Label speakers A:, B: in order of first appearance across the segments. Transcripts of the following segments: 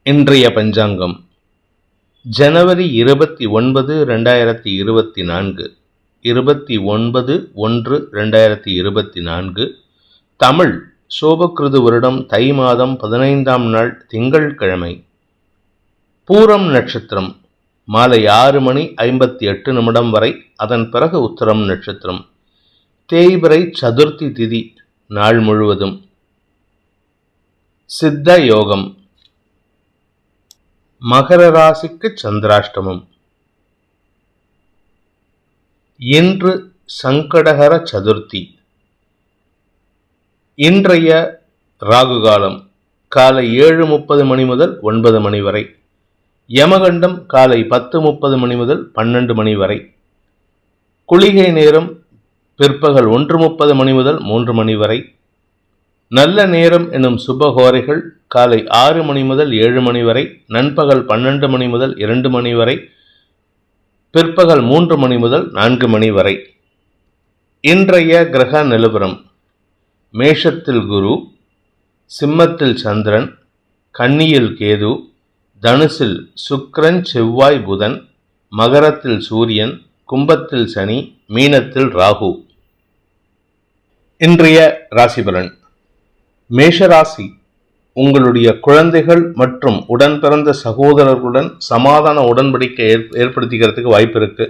A: இன்றைய பஞ்சாங்கம் ஜனவரி 29, 2024, 29/1/2024. தமிழ் சோபக்கிருது வருடம் தை மாதம் 15ஆம் நாள் திங்கட்கிழமை. பூரம் நட்சத்திரம் மாலை 6:58 வரை, அதன் பிறகு உத்தரம் நட்சத்திரம். தேய்பிறை சதுர்த்தி திதி நாள் முழுவதும். சித்த யோகம். மகர ராசிக்கு சந்திராஷ்டமம். இன்று சங்கடகர சதுர்த்தி. இன்றைய ராகுகாலம் காலை 7:30 முதல் 9 வரை. யமகண்டம் காலை 10:30 முதல் 12 வரை. குளிகை நேரம் பிற்பகல் 1:30 முதல் 3 வரை. நல்ல நேரம் எனும் சுபகோரைகள் காலை 6 முதல் 7 வரை, நண்பகல் 12 முதல் 2 வரை, பிற்பகல் 3 முதல் 4 வரை. இன்றைய கிரக நிலவரம்: மேஷத்தில் குரு, சிம்மத்தில் சந்திரன், கன்னியில் கேது, தனுசில் சுக்கிரன் செவ்வாய் புதன், மகரத்தில் சூரியன், கும்பத்தில் சனி, மீனத்தில் ராகு. இன்றைய ராசிபலன். மேஷராசி, உங்களுடைய குழந்தைகள் மற்றும் உடன் பிறந்த சகோதரர்களுடன் சமாதான உடன்படிக்கை ஏற்படுத்திக்கிறதுக்கு வாய்ப்பு இருக்கு.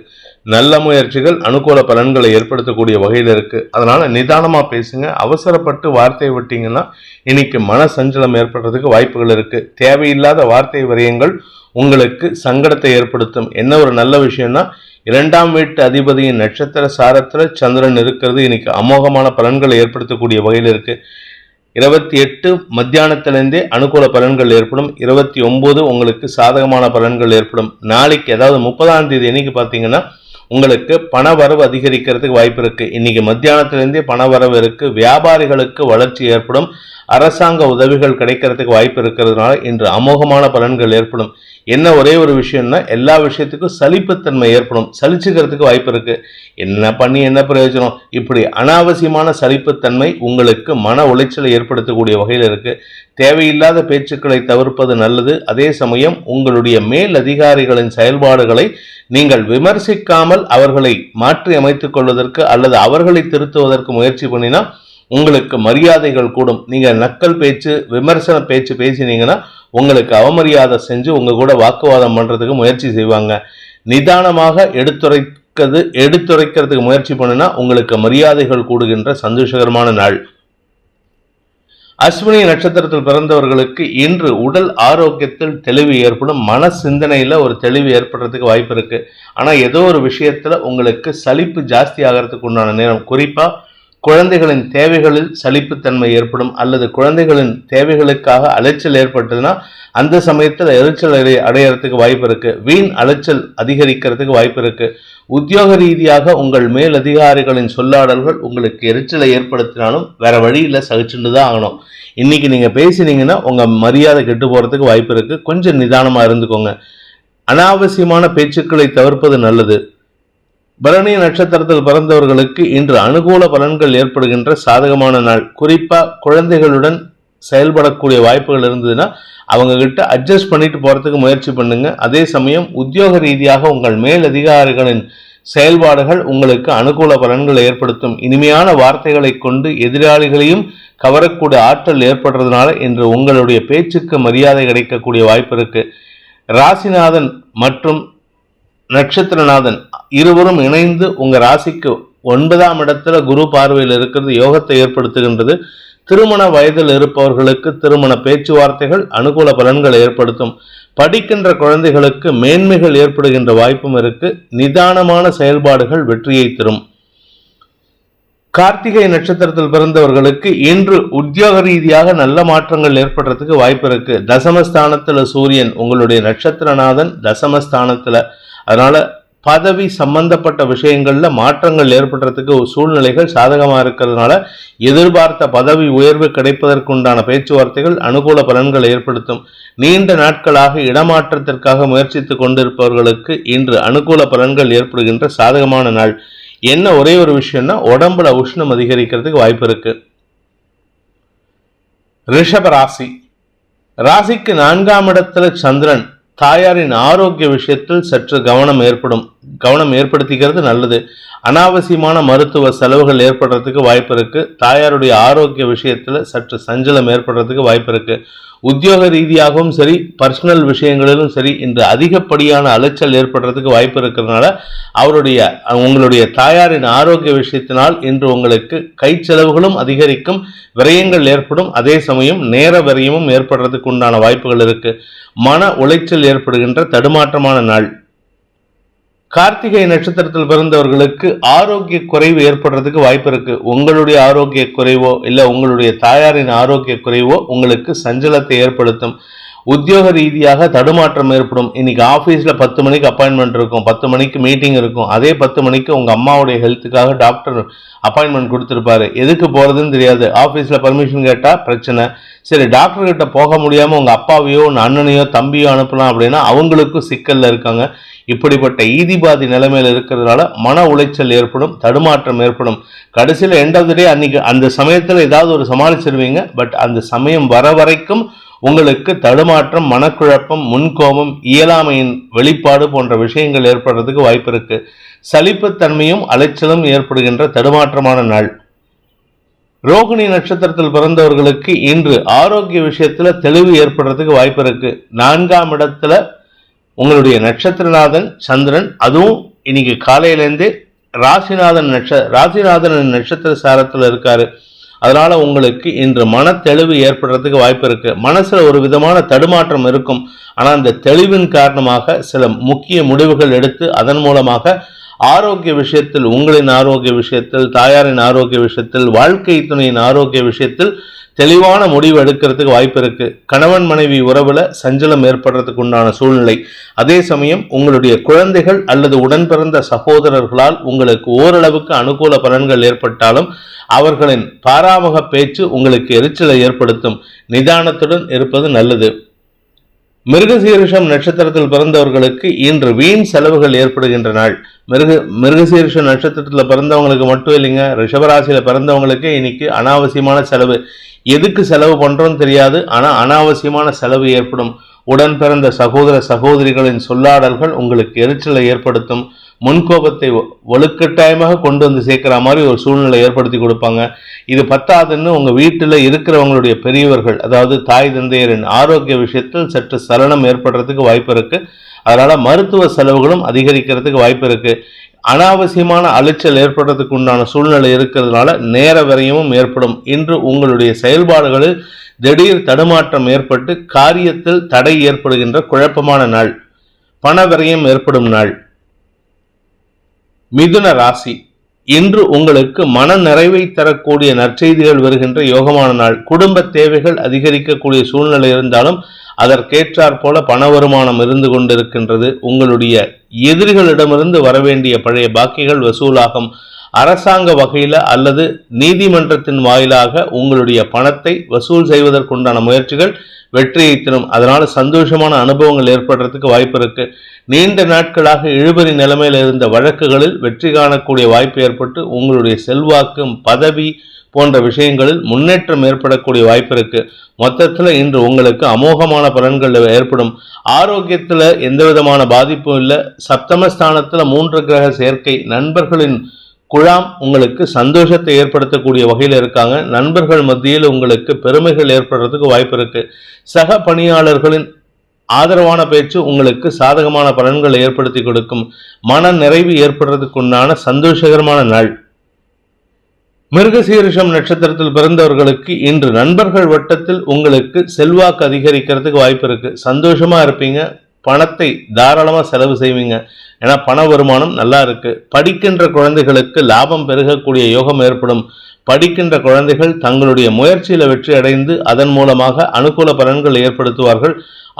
A: நல்ல முயற்சிகள் அனுகூல பலன்களை ஏற்படுத்தக்கூடிய வகையில் இருக்கு. அதனால நிதானமா பேசுங்க. அவசரப்பட்டு வார்த்தையை விட்டீங்கன்னா இன்னைக்கு மன சஞ்சலம் ஏற்படுறதுக்கு வாய்ப்புகள் இருக்கு. தேவையில்லாத வார்த்தை விரயங்கள் உங்களுக்கு சங்கடத்தை ஏற்படுத்தும். என்ன ஒரு நல்ல விஷயம்னா, 2ஆம் வீட்டு அதிபதியின் நட்சத்திர சாரத்துல சந்திரன் இருக்கிறது இன்னைக்கு அமோகமான பலன்களை ஏற்படுத்தக்கூடிய வகையில் இருக்கு. 28 மத்தியானத்திலிருந்தே அனுகூல பலன்கள் ஏற்படும். 29 உங்களுக்கு சாதகமான பலன்கள் ஏற்படும். நாளைக்கு, அதாவது 30ஆம் தேதி இன்னைக்கு பார்த்தீங்கன்னா உங்களுக்கு பண வரவு அதிகரிக்கிறதுக்கு வாய்ப்பு இருக்கு. இன்னைக்கு மத்தியானத்திலிருந்தே பண வரவு இருக்கு. வியாபாரிகளுக்கு வளர்ச்சி ஏற்படும். அரசாங்க உதவிகள் கிடைக்கிறதுக்கு வாய்ப்பு இருக்கிறதுனால இன்று அமோகமான பலன்கள் ஏற்படும். என்ன ஒரே ஒரு விஷயம்னா, எல்லா விஷயத்துக்கும் சலிப்புத்தன்மை ஏற்படும். சலிச்சுக்கிறதுக்கு வாய்ப்பு இருக்கு. என்ன பண்ணி என்ன பிரயோஜனம், இப்படி அனாவசியமான சலிப்புத்தன்மை உங்களுக்கு மன உளைச்சலை ஏற்படுத்தக்கூடிய வகையில் இருக்கு. தேவையில்லாத பேச்சுக்களை தவிர்ப்பது நல்லது. அதே சமயம் உங்களுடைய மேல் அதிகாரிகளின் செயல்பாடுகளை நீங்கள் விமர்சிக்காமல் அவர்களை மாற்றி அமைத்துக் கொள்வதற்கு அல்லது அவர்களை திருத்துவதற்கு முயற்சி பண்ணினா உங்களுக்கு மரியாதைகள் கூடும். நீங்க நக்கல் பேச்சு, விமர்சன பேச்சு பேசினீங்கன்னா உங்களுக்கு அவமரியாதை செஞ்சு உங்க கூட வாக்குவாதம் பண்றதுக்கு முயற்சி செய்வாங்க. நிதானமாக எடுத்துரைக்கிறதுக்கு முயற்சி பண்ணினா உங்களுக்கு மரியாதைகள் கூடுகின்ற சந்தோஷகரமான நாள். அஸ்வினி நட்சத்திரத்தில் பிறந்தவர்களுக்கு இன்று உடல் ஆரோக்கியத்தில் தெளிவு ஏற்படும். மன சிந்தனையில ஒரு தெளிவு ஏற்படுறதுக்கு வாய்ப்பு இருக்கு. ஆனா ஏதோ ஒரு விஷயத்துல உங்களுக்கு சலிப்பு ஜாஸ்தி ஆகிறதுக்கு உண்டான நேரம். குறிப்பா குழந்தைகளின் தேவைகளில் சலிப்புத்தன்மை ஏற்படும் அல்லது குழந்தைகளின் தேவைகளுக்காக அலைச்சல் ஏற்பட்டதுன்னா அந்த சமயத்தில் எரிச்சல் அடையறதுக்கு வாய்ப்பு இருக்கு. வீண் அலைச்சல் அதிகரிக்கிறதுக்கு வாய்ப்பு இருக்கு. உத்தியோக ரீதியாக உங்கள் மேல் அதிகாரிகளின் சொல்லாடல்கள் உங்களுக்கு எரிச்சலை ஏற்படுத்தினாலும் வேற வழியில சகிச்சுட்டு தான் ஆகணும். இன்னைக்கு நீங்க பேசினீங்கன்னா உங்க மரியாதை கெட்டு போறதுக்கு வாய்ப்பு இருக்கு. கொஞ்சம் நிதானமா இருந்துக்கோங்க. அனாவசியமான பேச்சுக்களை தவிர்ப்பது நல்லது. பரணி நட்சத்திரத்தில் பிறந்தவர்களுக்கு இன்று அனுகூல பலன்கள் ஏற்படுகின்ற சாதகமான நாள். குறிப்பா குழந்தைகளுடன் செயல்படக்கூடிய வாய்ப்புகள் இருந்ததுன்னா அவங்க கிட்ட அட்ஜஸ்ட் பண்ணிட்டு போறதுக்கு முயற்சி பண்ணுங்க. அதே சமயம் உத்தியோக ரீதியாக உங்கள் மேல் அதிகாரிகளின் செயல்பாடுகள் உங்களுக்கு அனுகூல பலன்களை ஏற்படுத்தும். இனிமையான வார்த்தைகளை கொண்டு எதிராளிகளையும் கவரக்கூடிய ஆற்றல் ஏற்படுறதுனால இன்று உங்களுடைய பேச்சுக்கு மரியாதை கிடைக்கக்கூடிய வாய்ப்பு இருக்கு. ராசிநாதன் மற்றும் நட்சத்திரநாதன் இருவரும் இணைந்து உங்க ராசிக்கு 9ஆம் இடத்துல குரு பார்வையில் இருக்கிறது யோகத்தை ஏற்படுத்துகின்றது. திருமண வயதில் இருப்பவர்களுக்கு திருமண பேச்சுவார்த்தைகள் அனுகூல பலன்களை ஏற்படுத்தும். படிக்கின்ற குழந்தைகளுக்கு மேன்மைகள் ஏற்படுகின்ற வாய்ப்பும் இருக்கு. நிதானமான செயல்பாடுகள் வெற்றியை தரும். கார்த்திகை நட்சத்திரத்தில் பிறந்தவர்களுக்கு இன்று உத்தியோக ரீதியாக நல்ல மாற்றங்கள் ஏற்படுறதுக்கு வாய்ப்பு இருக்கு. தசமஸ்தானத்துல சூரியன் உங்களுடைய நட்சத்திரநாதன் தசமஸ்தானத்துல. அதனால பதவி சம்பந்தப்பட்ட விஷயங்கள்ல மாற்றங்கள் ஏற்படுறதுக்கு சூழ்நிலைகள் சாதகமா இருக்கிறதுனால எதிர்பார்த்த பதவி உயர்வு கிடைப்பதற்குண்டான பேச்சுவார்த்தைகள் அனுகூல பலன்களை ஏற்படுத்தும். நீண்ட நாட்களாக இடமாற்றத்திற்காக முயற்சித்துக் கொண்டிருப்பவர்களுக்கு இன்று அனுகூல பலன்கள் ஏற்படுகின்ற சாதகமான நாள். என்ன ஒரே ஒரு விஷயம்னா, உடம்புல உஷ்ணம் அதிகரிக்கிறதுக்கு வாய்ப்பு இருக்கு. ரிஷப ராசி, ராசிக்கு 4ஆம் இடத்துல சந்திரன், தாயாரின் ஆரோக்கிய விஷயத்தில் சற்று கவனம் ஏற்படுத்திக்கிறது நல்லது. அனாவசியமான மருத்துவ செலவுகள் ஏற்படுறதுக்கு வாய்ப்பு இருக்கு. தாயாருடைய ஆரோக்கிய விஷயத்துல சற்று சஞ்சலம் ஏற்படுறதுக்கு வாய்ப்பு இருக்கு. உத்தியோக ரீதியாகவும் சரி, பர்சனல் விஷயங்களிலும் சரி, இன்று அதிகப்படியான அலைச்சல் ஏற்படுறதுக்கு வாய்ப்பு இருக்கிறதுனால உங்களுடைய தாயாரின் ஆரோக்கிய விஷயத்தினால் இன்று உங்களுக்கு கை செலவுகளும் அதிகரிக்கும், விரயங்கள் ஏற்படும். அதே சமயம் நேர விரயமும் ஏற்படுறதுக்கு உண்டான வாய்ப்புகள் இருக்கு. மன உளைச்சல் ஏற்படுகின்ற தடுமாற்றமான நாள். கார்த்திகை நட்சத்திரத்தில் பிறந்தவர்களுக்கு ஆரோக்கிய குறைவு ஏற்படுறதுக்கு வாய்ப்பு இருக்கு. உங்களுடைய ஆரோக்கிய குறைவோ இல்ல உங்களுடைய தாயாரின் ஆரோக்கிய குறைவோ உங்களுக்கு சஞ்சலத்தை ஏற்படுத்தும். உத்தியோக ரீதியாக தடுமாற்றம் ஏற்படும். இன்னைக்கு ஆஃபீஸில் 10 மணிக்கு அப்பாயின்மெண்ட் இருக்கும், 10 மணிக்கு மீட்டிங் இருக்கும். அதே 10 மணிக்கு உங்கள் அம்மாவுடைய ஹெல்த்துக்காக டாக்டர் அப்பாயின்மெண்ட் கொடுத்துருப்பாரு. எதுக்கு போகிறதுன்னு தெரியாது. ஆஃபீஸில் பர்மிஷன் கேட்டால் பிரச்சனை. சரி, டாக்டர்கிட்ட போக முடியாமல் உங்கள் அப்பாவையோ அண்ணனையோ தம்பியோ அனுப்பலாம் அப்படின்னா அவங்களுக்கும் சிக்கலில் இருக்காங்க. இப்படிப்பட்ட ஈதிபாதி நிலைமையில் இருக்கிறதுனால மன உளைச்சல் ஏற்படும், தடுமாற்றம் ஏற்படும். கடைசியில் எண்ட் ஆஃப் த டே அன்னைக்கு அந்த சமயத்தில் ஏதாவது ஒரு சமாளிச்சிருவீங்க. பட் அந்த சமயம் வர வரைக்கும் உங்களுக்கு தடுமாற்றம், மனக்குழப்பம், முன்கோபம், இயலாமையின் வெளிப்பாடு போன்ற விஷயங்கள் ஏற்படுறதுக்கு வாய்ப்பு இருக்கு. சலிப்புத்தன்மையும் அலைச்சலும் ஏற்படுகின்ற தடுமாற்றமான நாள். ரோகிணி நட்சத்திரத்தில் பிறந்தவர்களுக்கு இன்று ஆரோக்கிய விஷயத்துல தெளிவு ஏற்படுறதுக்கு வாய்ப்பு இருக்கு. 4ஆம் இடத்துல உங்களுடைய நட்சத்திரநாதன் சந்திரன், அதுவும் இன்னைக்கு காலையிலேருந்தே ராசிநாதன் நட்சத்திர சாரத்தில் இருக்காரு. அதனால உங்களுக்கு இன்று மன தெளிவு ஏற்படுறதுக்கு வாய்ப்பு இருக்கு. மனசுல ஒரு விதமான தடுமாற்றம் இருக்கும். ஆனா அந்த தெளிவின் காரணமாக சில முக்கிய முடிவுகள் எடுத்து அதன் மூலமாக ஆரோக்கிய விஷயத்தில், உங்களின் ஆரோக்கிய விஷயத்தில், தாயாரின் ஆரோக்கிய விஷயத்தில், வாழ்க்கை துணையின் ஆரோக்கிய விஷயத்தில் தெளிவான முடிவு எடுக்கிறதுக்கு வாய்ப்பு இருக்கு. கணவன் மனைவி உறவுல சஞ்சலம் ஏற்படுறதுக்கு உண்டான சூழ்நிலை. அதே சமயம் உங்களுடைய குழந்தைகள் அல்லது உடன் பிறந்த சகோதரர்களால் உங்களுக்கு ஓரளவுக்கு அனுகூல பலன்கள் ஏற்பட்டாலும் அவர்களின் பாராமுக பேச்சு உங்களுக்கு எரிச்சலை ஏற்படுத்தும். நிதானத்துடன் இருப்பது நல்லது. மிருகசீரிஷம் நட்சத்திரத்தில் பிறந்தவர்களுக்கு இன்று வீண் செலவுகள் ஏற்படுகின்ற நாள். மிருகசீரிஷ நட்சத்திரத்தில் பிறந்தவங்களுக்கு மட்டும் இல்லைங்க, ரிஷபராசியில பிறந்தவங்களுக்கு இன்னைக்கு அனாவசியமான செலவு. எதுக்கு செலவு பண்றோம்னு தெரியாது, ஆனா அனாவசியமான செலவு ஏற்படும். உடன் பிறந்த சகோதர சகோதரிகளின் சொல்லாடல்கள் உங்களுக்கு எரிச்சலை ஏற்படுத்தும். முன்கோபத்தை வலுக்கட்டாயமாக கொண்டு வந்து சேர்க்கிற மாதிரி ஒரு சூழ்நிலை ஏற்படுத்தி கொடுப்பாங்க. இது பத்தாதுன்னு உங்க வீட்டில் இருக்கிறவங்களுடைய பெரியவர்கள், அதாவது தாய் தந்தையரின் ஆரோக்கிய விஷயத்தில் சற்று சலனம் ஏற்படுறதுக்கு வாய்ப்பு இருக்கு. அதனால மருத்துவ செலவுகளும் அதிகரிக்கிறதுக்கு வாய்ப்பு இருக்கு. அனாவசியமான அலைச்சல் ஏற்படுறதுக்கு உண்டான சூழ்நிலை இருக்கிறதுனால நேர விரயமும் ஏற்படும். இன்று உங்களுடைய செயல்பாடுகளில் திடீர் தடுமாற்றம் ஏற்பட்டு காரியத்தில் தடை ஏற்படுகின்ற குழப்பமான நாள். பண விரயம் ஏற்படும் நாள். மிதுன ராசி, இன்று உங்களுக்கு மன நிறைவை தரக்கூடிய நற்செய்திகள் வருகின்ற யோகமான நாள். குடும்ப தேவைகள் அதிகரிக்கக்கூடிய சூழ்நிலை இருந்தாலும் அதற்கேற்றாற் போல பண வருமானம் இருந்து கொண்டிருக்கின்றது. உங்களுடைய எதிரிகளிடமிருந்து வரவேண்டிய பழைய பாக்கிகள் வசூலாகும். அரசாங்க வகையில அல்லது நீதிமன்றத்தின் வாயிலாக உங்களுடைய பணத்தை வசூல் செய்வதற்குண்டான முயற்சிகள் வெற்றியை தரும். அதனால சந்தோஷமான அனுபவங்கள் ஏற்படுறதுக்கு வாய்ப்பு இருக்கு. நீண்ட நாட்களாக இழுபறி நிலைமையில் இருந்த வழக்குகளில் வெற்றி காணக்கூடிய வாய்ப்பு ஏற்பட்டு உங்களுடைய செல்வாக்கும் பதவி போன்ற விஷயங்களில் முன்னேற்றம் ஏற்படக்கூடிய வாய்ப்பு இருக்கு. மொத்தத்துல இன்று உங்களுக்கு அமோகமான பலன்கள் ஏற்படும். ஆரோக்கியத்துல எந்த விதமான பாதிப்பும் இல்லை. சப்தமஸ்தானத்துல 3 கிரக சேர்க்கை, நண்பர்களின் குழாம் உங்களுக்கு சந்தோஷத்தை ஏற்படுத்தக்கூடிய வகையில் இருக்காங்க. நண்பர்கள் மத்தியில் உங்களுக்கு பெருமைகள் ஏற்படுறதுக்கு வாய்ப்பு இருக்கு. சக பணியாளர்களின் ஆதரவான பேச்சு உங்களுக்கு சாதகமான பலன்களை ஏற்படுத்தி கொடுக்கும். மன நிறைவு ஏற்படுறதுக்குண்டான சந்தோஷகரமான நாள். மிருகசீரிஷம் நட்சத்திரத்தில் பிறந்தவர்களுக்கு இன்று நண்பர்கள் வட்டத்தில் உங்களுக்கு செல்வாக்கு அதிகரிக்கிறதுக்கு வாய்ப்பு இருக்கு. சந்தோஷமா இருப்பீங்க. பணத்தை தாராளமா செலவு செய்வீங்க. ஏன்னா பண வருமானம் நல்லா இருக்கு. படிக்கின்ற குழந்தைகளுக்கு லாபம் பெருகக்கூடிய யோகம் ஏற்படும். படிக்கின்ற குழந்தைகள் தங்களுடைய முயற்சியில வெற்றி அடைந்து அதன் மூலமாக அனுகூல பலன்கள் ஏற்படுத்துவார்கள்.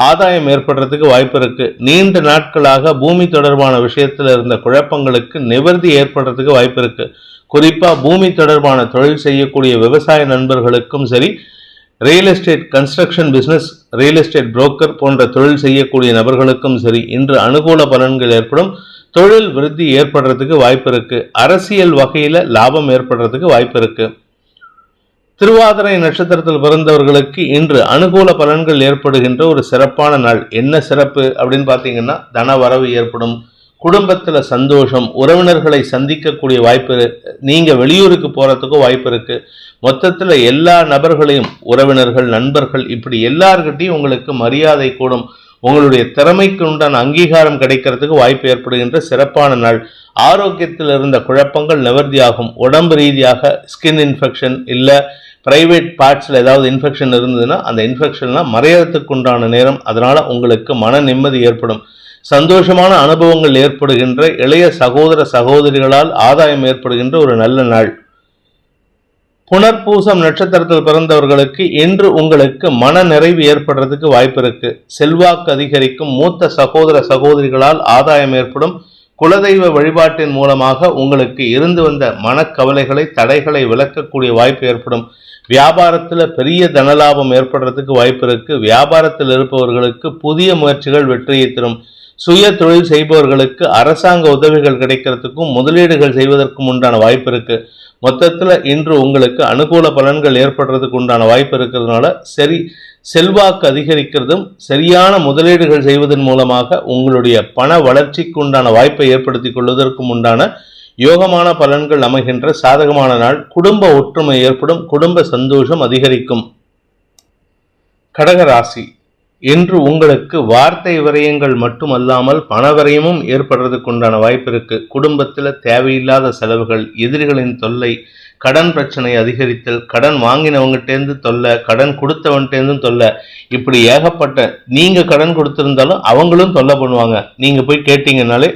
A: ஆதாயம் ஏற்படுறதுக்கு வாய்ப்பு இருக்கு. நீண்ட நாட்களாக பூமி தொடர்பான விஷயத்தில் இருந்த குழப்பங்களுக்கு நிவர்த்தி ஏற்படுறதுக்கு வாய்ப்பு இருக்கு. குறிப்பா பூமி தொடர்பான தொழில் செய்யக்கூடிய விவசாய நண்பர்களுக்கும் சரி, real estate, construction business, real estate broker போன்ற தொழில் செய்யக்கூடிய நபர்களுக்கும் சரி இன்று அனுகூல பலன்கள் ஏற்படும். தொழில் விருத்தி ஏற்படுறதுக்கு வாய்ப்பு இருக்கு. அரசியல் வகையில லாபம் ஏற்படுறதுக்கு வாய்ப்பு இருக்கு. திருவாதிரை நட்சத்திரத்தில் பிறந்தவர்களுக்கு இன்று அனுகூல பலன்கள் ஏற்படுகின்ற ஒரு சிறப்பான நாள். என்ன சிறப்பு அப்படின்னு பார்த்தீங்கன்னா, தன வரவு ஏற்படும், குடும்பத்தில் சந்தோஷம், உறவினர்களை சந்திக்கக்கூடிய வாய்ப்பு, நீங்கள் வெளியூருக்கு போகிறதுக்கும் வாய்ப்பு இருக்குது. மொத்தத்தில் எல்லா நபர்களையும், உறவினர்கள், நண்பர்கள், இப்படி எல்லார்கிட்டையும் உங்களுக்கு மரியாதை கூடும். உங்களுடைய திறமைக்கு உண்டான அங்கீகாரம் கிடைக்கிறதுக்கு வாய்ப்பு ஏற்படுகின்ற சிறப்பான நாள். ஆரோக்கியத்தில் இருந்த குழப்பங்கள் நிவர்த்தியாகும். உடம்பு ரீதியாக ஸ்கின் இன்ஃபெக்ஷன் இல்லை பிரைவேட் பார்ட்ஸில் ஏதாவது இன்ஃபெக்ஷன் இருந்ததுன்னா அந்த இன்ஃபெக்ஷன்லாம் மறையறதுக்கு உண்டான நேரம். அதனால் உங்களுக்கு மன நிம்மதி ஏற்படும். சந்தோஷமான அனுபவங்கள் ஏற்படுகின்ற இளைய சகோதர சகோதரிகளால் ஆதாயம் ஏற்படுகின்ற ஒரு நல்ல நாள். புனர்பூசம் நட்சத்திரத்தில் பிறந்தவர்களுக்கு இன்று உங்களுக்கு மன நிறைவு ஏற்படுறதுக்கு வாய்ப்பு இருக்கு. செல்வாக்கு அதிகரிக்கும். மூத்த சகோதர சகோதரிகளால் ஆதாயம் ஏற்படும். குலதெய்வ வழிபாட்டின் மூலமாக உங்களுக்கு இருந்து வந்த மனக்கவலைகளை, தடைகளை விளக்கக்கூடிய வாய்ப்பு ஏற்படும். வியாபாரத்தில் பெரிய தனலாபம் ஏற்படுறதுக்கு வாய்ப்பு இருக்கு. வியாபாரத்தில் இருப்பவர்களுக்கு புதிய முயற்சிகள் வெற்றியை தரும். சுய தொழில் செய்பவர்களுக்கு அரசாங்க உதவிகள் கிடைக்கிறதுக்கும் முதலீடுகள் செய்வதற்கும் உண்டான வாய்ப்பு இருக்கு. மொத்தத்தில் இன்று உங்களுக்கு அனுகூல பலன்கள் ஏற்படுறதுக்கு உண்டான வாய்ப்பு இருக்கிறதுனால செல்வாக்கு அதிகரிக்கிறதும், சரியான முதலீடுகள் செய்வதன் மூலமாக உங்களுடைய பண வளர்ச்சிக்கு உண்டான வாய்ப்பை ஏற்படுத்தி கொள்வதற்கும் உண்டான யோகமான பலன்கள் அமைகின்ற சாதகமான நாள். குடும்ப ஒற்றுமை ஏற்படும். குடும்ப சந்தோஷம் அதிகரிக்கும். கடகராசி, இன்று உங்களுக்கு வார்த்தை விரயங்கள் மட்டுமல்லாமல் பண விரயமும் ஏற்படுறதுக்கு உண்டான வாய்ப்பு இருக்கு. குடும்பத்தில் தேவையில்லாத செலவுகள், எதிரிகளின் தொல்லை, கடன் பிரச்சனை அதிகரித்தல், கடன் வாங்கினவங்ககிட்டேருந்து தொல்லை, கடன் கொடுத்தவன்கிட்டேருந்தும் தொல்லை, இப்படி ஏகப்பட்ட, நீங்க கடன் கொடுத்திருந்தாலும் அவங்களும் தொல்லை பண்ணுவாங்க. நீங்க போய் கேட்டீங்கன்னாலே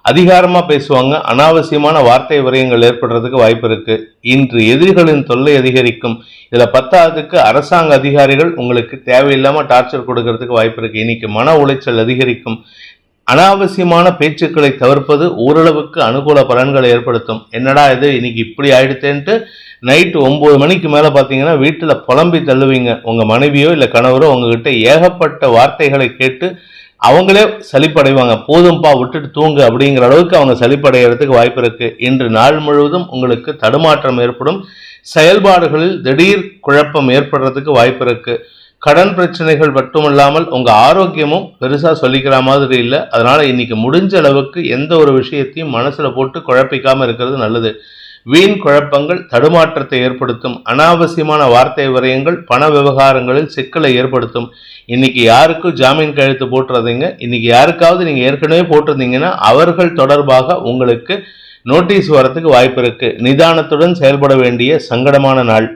A: அதிகாரமா பேசுவாங்க. அனாவசியமான வார்த்தை விரயங்கள் ஏற்படுறதுக்கு வாய்ப்பு இருக்கு. இன்று எதிரிகளின் தொல்லை அதிகரிக்கும். இதுல 10வதுக்கு அரசாங்க அதிகாரிகள் உங்களுக்கு தேவையில்லாம டார்ச்சர் கொடுக்கறதுக்கு வாய்ப்பு இருக்கு. இன்னைக்கு மன உளைச்சல் அதிகரிக்கும். அனாவசியமான பேச்சுக்களை தவிர்ப்பது ஓரளவுக்கு அனுகூல பலன்களை ஏற்படுத்தும். என்னடா இது இன்னைக்கு இப்படி ஆயிடுத்தேன்ட்டு நைட்டு 9 மணிக்கு மேலே பார்த்தீங்கன்னா வீட்டில் புலம்பி தள்ளுவீங்க. உங்கள் மனைவியோ இல்லை கணவரோ உங்ககிட்ட ஏகப்பட்ட வார்த்தைகளை கேட்டு அவங்களே சலிப்படைவாங்க. போதும்பா விட்டுட்டு தூங்கு அப்படிங்கிற அளவுக்கு அவங்க சலிப்படைகிறதுக்கு வாய்ப்பு இருக்கு. இன்று நாள் முழுவதும் உங்களுக்கு தடுமாற்றம் ஏற்படும். செயல்பாடுகளில் திடீர் குழப்பம் ஏற்படுறதுக்கு வாய்ப்பு இருக்கு. கடன் பிரச்சனைகள் மட்டுமில்லாமல் உங்க ஆரோக்கியமும் பெருசா சொல்லிக்கிற மாதிரி இல்லை. அதனால இன்னைக்கு முடிஞ்ச அளவுக்கு எந்த ஒரு விஷயத்தையும் மனசுல போட்டு குழப்பிக்காம இருக்கிறது நல்லது. வீண் குழப்பங்கள் தடுமாற்றத்தை ஏற்படுத்தும். அனாவசியமான வார்த்தை விரயங்கள் பண விவகாரங்களில் சிக்கலை ஏற்படுத்தும். இன்னைக்கு யாருக்கும் ஜாமீன் கையெழுத்து போட்டுறதுங்க. இன்னைக்கு யாருக்காவது நீங்க ஏற்கனவே போட்டிருந்தீங்கன்னா அவர்கள் தொடர்பாக உங்களுக்கு நோட்டீஸ் வரத்துக்கு வாய்ப்பு இருக்கு. நிதானத்துடன் செயல்பட வேண்டிய சங்கடமான நாள்.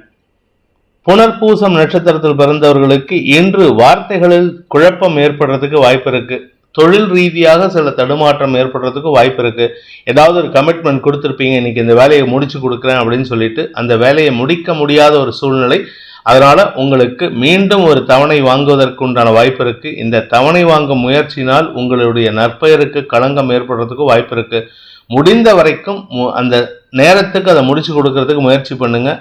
A: புனர்பூசம் நட்சத்திரத்தில் பிறந்தவர்களுக்கு இன்று வார்த்தைகளில் குழப்பம் ஏற்படுறதுக்கு வாய்ப்பு இருக்கு. தொழில் ரீதியாக சில தடுமாற்றம் ஏற்படுறதுக்கு வாய்ப்பு இருக்கு. ஏதாவது ஒரு கமிட்மெண்ட் கொடுத்துருப்பீங்க, இன்னைக்கு இந்த வேலையை முடிச்சு கொடுக்குறேன் அப்படின்னு சொல்லிட்டு அந்த வேலையை முடிக்க முடியாத ஒரு சூழ்நிலை. அதனால உங்களுக்கு மீண்டும் ஒரு தவணை வாங்குவதற்கு உண்டான வாய்ப்பு இருக்கு. இந்த தவணை வாங்கும் முயற்சியினால் உங்களுடைய நற்பெயருக்கு களங்கம் ஏற்படுறதுக்கு வாய்ப்பு இருக்கு. முடிந்த வரைக்கும் அந்த நேரத்துக்கு அதை முடிச்சு கொடுக்கறதுக்கு முயற்சி பண்ணுங்க.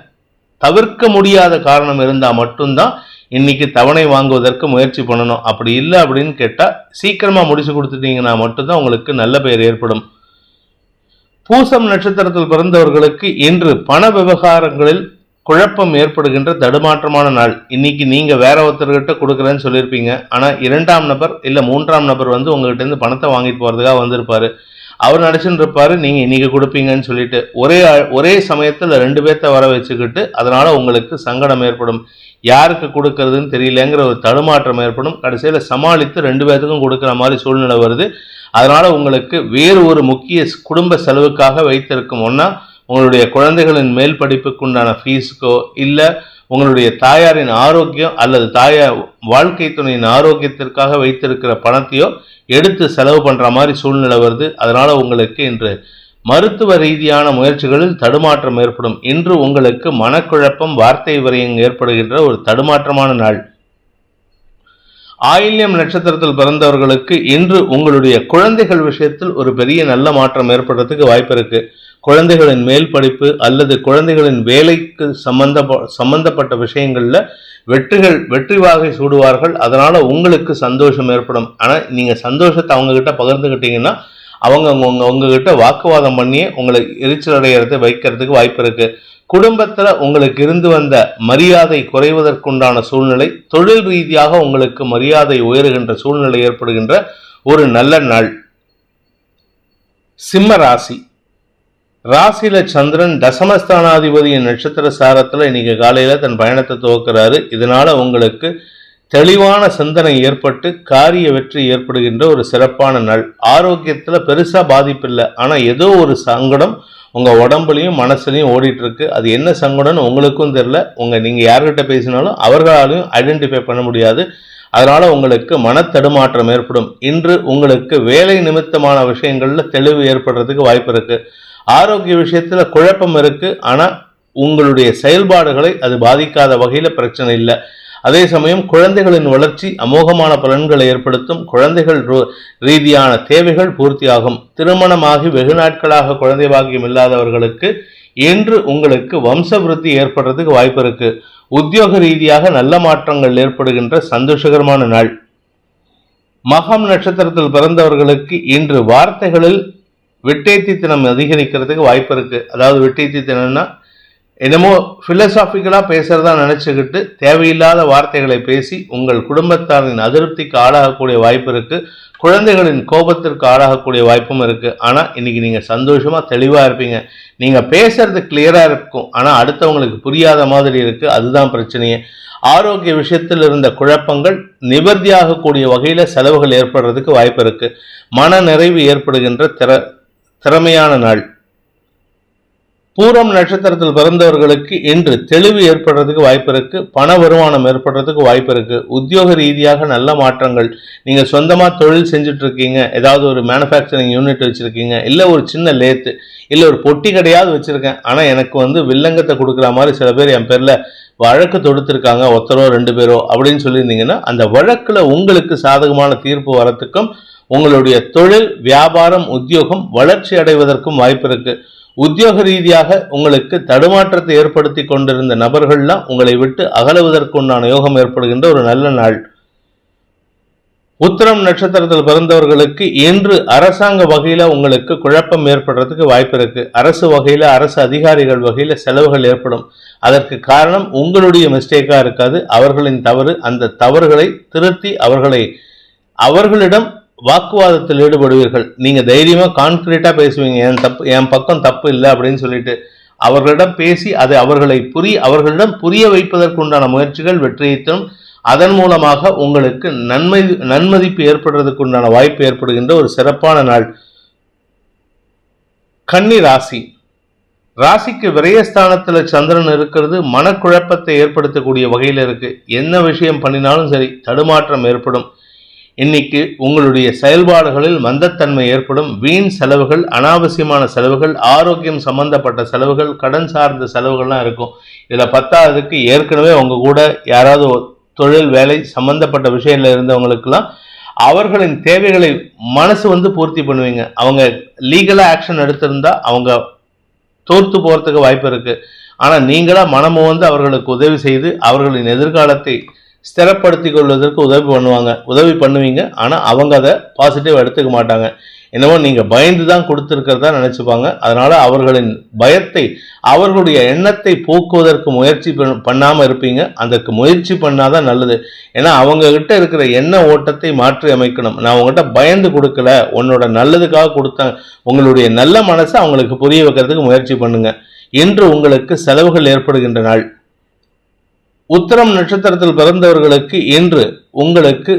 A: தவிர்க்க முடியாத காரணம் இருந்தால் மட்டும்தான் இன்னைக்கு தவணை வாங்குவதற்கு முயற்சி பண்ணணும். அப்படி இல்லை அப்படின்னு கேட்டால் சீக்கிரமாக முடிச்சு கொடுத்துட்டீங்கன்னா மட்டும்தான் உங்களுக்கு நல்ல பெயர் ஏற்படும். பூசம் நட்சத்திரத்தில் பிறந்தவர்களுக்கு இன்று பண விவகாரங்களில் குழப்பம் ஏற்படுகின்ற தடுமாற்றமான நாள். இன்னைக்கு நீங்க வேற ஒருத்தர்கிட்ட கொடுக்குறேன்னு சொல்லியிருப்பீங்க. ஆனால் 2ஆம் நபர் இல்லை 3ஆம் நபர் வந்து உங்ககிட்ட இருந்து பணத்தை வாங்கிட்டு போறதுக்காக வந்திருப்பாரு. அவர் நினைச்சுட்டு இருப்பாரு நீங்க இன்னைக்கு கொடுப்பீங்கன்னு சொல்லிட்டு. ஒரே சமயத்துல 2 பேர்த்த வர வச்சுக்கிட்டு அதனால உங்களுக்கு சங்கடம் ஏற்படும். யாருக்கு கொடுக்கறதுன்னு தெரியலங்கிற ஒரு தடுமாற்றம் ஏற்படும். கடைசியில சமாளித்து 2 பேர்த்துக்கும் கொடுக்குற மாதிரி சூழ்நிலை வருது. அதனால உங்களுக்கு வேறு ஒரு முக்கிய குடும்ப செலவுக்காக வைத்திருக்கும் ஒன்னா உங்களுடைய குழந்தைகளின் மேல் படிப்புக்கு உண்டான ஃபீஸுக்கோ இல்லை உங்களுடைய தாயாரின் ஆரோக்கியம் அல்லது தாயார் வாழ்க்கை துணையின் ஆரோக்கியத்திற்காக வைத்திருக்கிற பணத்தையோ எடுத்து செலவு பண்ற மாதிரி சூழ்நிலை வருது. அதனால உங்களுக்கு இன்று மருத்துவ ரீதியான முயற்சிகளில் தடுமாற்றம் ஏற்படும். இன்று உங்களுக்கு மனக்குழப்பம், வார்த்தை விரயம் ஏற்படுகின்ற ஒரு தடுமாற்றமான நாள். ஆயில்யம் நட்சத்திரத்தில் பிறந்தவர்களுக்கு இன்று உங்களுடைய குழந்தைகள் விஷயத்தில் ஒரு பெரிய நல்ல மாற்றம் ஏற்படுறதுக்கு வாய்ப்பு இருக்கு. குழந்தைகளின் மேல் படிப்பு அல்லது குழந்தைகளின் வேலைக்கு சம்பந்தப்பட்ட விஷயங்கள்ல வெற்றி வாகை சூடுவார்கள். அதனால உங்களுக்கு சந்தோஷம் ஏற்படும். ஆனா நீங்க சந்தோஷத்தை அவங்க கிட்ட பகிர்ந்துக்கிட்டீங்கன்னா அவங்க உங்ககிட்ட வாக்குவாதம் பண்ணி உங்களை எரிச்சல் அடைகிறது வைக்கிறதுக்கு வாய்ப்பு இருக்கு. குடும்பத்துல உங்களுக்கு இருந்து வந்த மரியாதை குறைவதற்குண்டான சூழ்நிலை, தொழில் ரீதியாக உங்களுக்கு மரியாதை உயருகின்ற சூழ்நிலை ஏற்படுகின்ற ஒரு நல்ல நாள். சிம்ம ராசி. ராசியில சந்திரன் தசமஸ்தானாதிபதியின் நட்சத்திர சாரத்துல இன்னைக்கு காலையில தன் பயணத்தை துவக்கிறாரு. இதனால உங்களுக்கு தெளிவான சிந்தனை ஏற்பட்டு காரிய வெற்றி ஏற்படுகின்ற ஒரு சிறப்பான நாள். ஆரோக்கியத்துல பெருசா பாதிப்பு இல்லை, ஆனா ஏதோ ஒரு சங்கடம் உங்க உடம்புலையும் மனசுலையும் ஓடிட்டு இருக்கு. அது என்ன சங்கடம்னு உங்களுக்கும் தெரியல. நீங்க யார்கிட்ட பேசினாலும் அவர்களாலையும் ஐடென்டிஃபை பண்ண முடியாது. அதனால உங்களுக்கு மனத்தடுமாற்றம் ஏற்படும். இன்று உங்களுக்கு வேலை நிமித்தமான விஷயங்கள்ல தெளிவு ஏற்படுறதுக்கு வாய்ப்பு இருக்கு. ஆரோக்கிய விஷயத்துல குழப்பம் இருக்கு, ஆனா உங்களுடைய செயல்பாடுகளை அது பாதிக்காத வகையில பிரச்சனை இல்லை. அதே சமயம் குழந்தைகளின் வளர்ச்சி அமோகமான பலன்களை ஏற்படுத்தும். குழந்தைகள் ரீதியான தேவைகள் பூர்த்தியாகும். திருமணமாகி வெகு நாட்களாக குழந்தை பாக்கியம் இல்லாதவர்களுக்கு இன்று உங்களுக்கு வம்ச விருத்தி ஏற்படுறதுக்கு வாய்ப்பு இருக்கு. உத்தியோக ரீதியாக நல்ல மாற்றங்கள் ஏற்படுகின்ற சந்தோஷகரமான நாள். மகம் நட்சத்திரத்தில் பிறந்தவர்களுக்கு இன்று வார்த்தைகளில் விட்டேத்தித்தனம் அதிகரிக்கிறதுக்கு வாய்ப்பு இருக்கு. அதாவது விட்டேத்தித்தனம்னா என்னமோ பிலசாபிக்கலா பேசுறதா நினைச்சுக்கிட்டு தேவையில்லாத வார்த்தைகளை பேசி உங்கள் குடும்பத்தாரின் அதிருப்திக்கு ஆளாகக்கூடிய வாய்ப்பு இருக்கு. குழந்தைகளின் கோபத்திற்கு ஆளாகக்கூடிய வாய்ப்பும் இருக்கு. ஆனா இன்னைக்கு நீங்க சந்தோஷமா தெளிவா இருப்பீங்க. நீங்க பேசுறது கிளியரா இருக்கும், ஆனா அடுத்தவங்களுக்கு புரியாத மாதிரி இருக்கு. அதுதான் பிரச்சனையே. ஆரோக்கிய விஷயத்தில் இருந்த குழப்பங்கள் நிவர்த்தியாகக்கூடிய வகையில செலவுகள் ஏற்படுறதுக்கு வாய்ப்பு இருக்கு. மன நிறைவு ஏற்படுகின்ற திறமையான நாள். பூரம் நட்சத்திரத்தில் பிறந்தவர்களுக்கு இன்று தெளிவு ஏற்படுறதுக்கு வாய்ப்பு இருக்கு. பண வருமானம் ஏற்படுறதுக்கு வாய்ப்பு இருக்கு. உத்தியோக ரீதியாக நல்ல மாற்றங்கள். நீங்க சொந்தமா தொழில் செஞ்சுட்டு இருக்கீங்க, ஏதாவது ஒரு மேனுஃபேக்சரிங் யூனிட் வச்சிருக்கீங்க, இல்ல ஒரு சின்ன லேத்து, இல்ல ஒரு பொட்டி கடையாவது வச்சிருக்கேன், ஆனா எனக்கு வில்லங்கத்தை கொடுக்குற மாதிரி சில பேர் என் பேர்ல வழக்கு தொடுத்திருக்காங்க, ஒருத்தரோ 2 பேரோ அப்படின்னு சொல்லியிருந்தீங்கன்னா அந்த வழக்குல உங்களுக்கு சாதகமான தீர்ப்பு வரத்துக்கும் உங்களுடைய தொழில் வியாபாரம் உத்தியோகம் வளர்ச்சி அடைவதற்கும் வாய்ப்பு இருக்கு. உத்தியோக ரீதியாக உங்களுக்கு தடுமாற்றத்தை ஏற்படுத்தி கொண்டிருந்த நபர்கள்லாம் உங்களை விட்டு அகலுவதற்குண்டான யோகம் ஏற்படுகின்ற ஒரு நல்ல நாள். உத்திரம் நட்சத்திரத்தில் பிறந்தவர்களுக்கு இன்று அரசாங்க வகையில உங்களுக்கு குழப்பம் ஏற்படுறதுக்கு வாய்ப்பு இருக்கு. அரசு வகையில அரசு அதிகாரிகள் வகையில செலவுகள் ஏற்படும். அதற்கு காரணம் உங்களுடைய மிஸ்டேக்கா இருக்காது, அவர்களின் தவறு. அந்த தவறுகளை திருத்தி அவர்களிடம் வாக்குவாதத்தில் ஈடுபடுவீர்கள். நீங்க தைரியமா கான்கிரீட்டா பேசுவீங்க, என் பக்கம் தப்பு இல்லை அப்படின்னு சொல்லிட்டு அவர்களிடம் பேசி அதை அவர்களிடம் புரிய வைப்பதற்குண்டான முயற்சிகள் வெற்றியை தரும். அதன் மூலமாக உங்களுக்கு நன்மதிப்பு ஏற்படுறதுக்கு உண்டான வாய்ப்பு ஏற்படுகின்ற ஒரு சிறப்பான நாள். கன்னி ராசி. ராசிக்கு விரயஸ்தானத்துல சந்திரன் இருக்கிறது மனக்குழப்பத்தை ஏற்படுத்தக்கூடிய வகையில் இருக்கு. என்ன விஷயம் பண்ணினாலும் சரி தடுமாற்றம் ஏற்படும். இன்னைக்கு உங்களுடைய செயல்பாடுகளில் மந்தத்தன்மை ஏற்படும். வீண் செலவுகள், அனாவசியமான செலவுகள், ஆரோக்கியம் சம்பந்தப்பட்ட செலவுகள், கடன் சார்ந்த செலவுகள்லாம் இருக்கும். இதுல 10ஆவதுக்கு ஏற்கனவே உங்க கூட யாராவது தொழில் வேலை சம்பந்தப்பட்ட விஷயத்துல இருந்தவங்களுக்கெல்லாம் அவர்களின் தேவைகளை மனசு பூர்த்தி பண்ணுவீங்க. அவங்க லீகலா ஆக்ஷன் எடுத்திருந்தா அவங்க தோர்த்து போறதுக்கு வாய்ப்பு இருக்கு. ஆனா நீங்களா மனமும் அவர்களுக்கு உதவி செய்து அவர்களின் எதிர்காலத்தை ஸ்திரப்படுத்திக் கொள்வதற்கு உதவி பண்ணுவீங்க. ஆனா அவங்க அதை பாசிட்டிவ் எடுத்துக்க மாட்டாங்க. என்னவோ நீங்க பயந்து தான் கொடுத்திருக்கிறதா நினைச்சுப்பாங்க. அதனால அவர்களின் பயத்தை, அவர்களுடைய எண்ணத்தை போக்குவதற்கு முயற்சி பண்ணாம இருப்பீங்க. அதற்கு முயற்சி பண்ணாதான் நல்லது. ஏன்னா அவங்க கிட்ட இருக்கிற எண்ண ஓட்டத்தை மாற்றி அமைக்கணும். நான் உங்ககிட்ட பயந்து கொடுக்கல, உன்னோட நல்லதுக்காக கொடுத்தேன். உங்களுடைய நல்ல மனசை அவங்களுக்கு புரிய வைக்கிறதுக்கு முயற்சி பண்ணுங்க. இன்று உங்களுக்கு செலவுகள் ஏற்படுகின்ற நாள். உத்திரம் நட்சத்திரத்தில் பிறந்தவர்களுக்கு இன்று உங்களுக்கு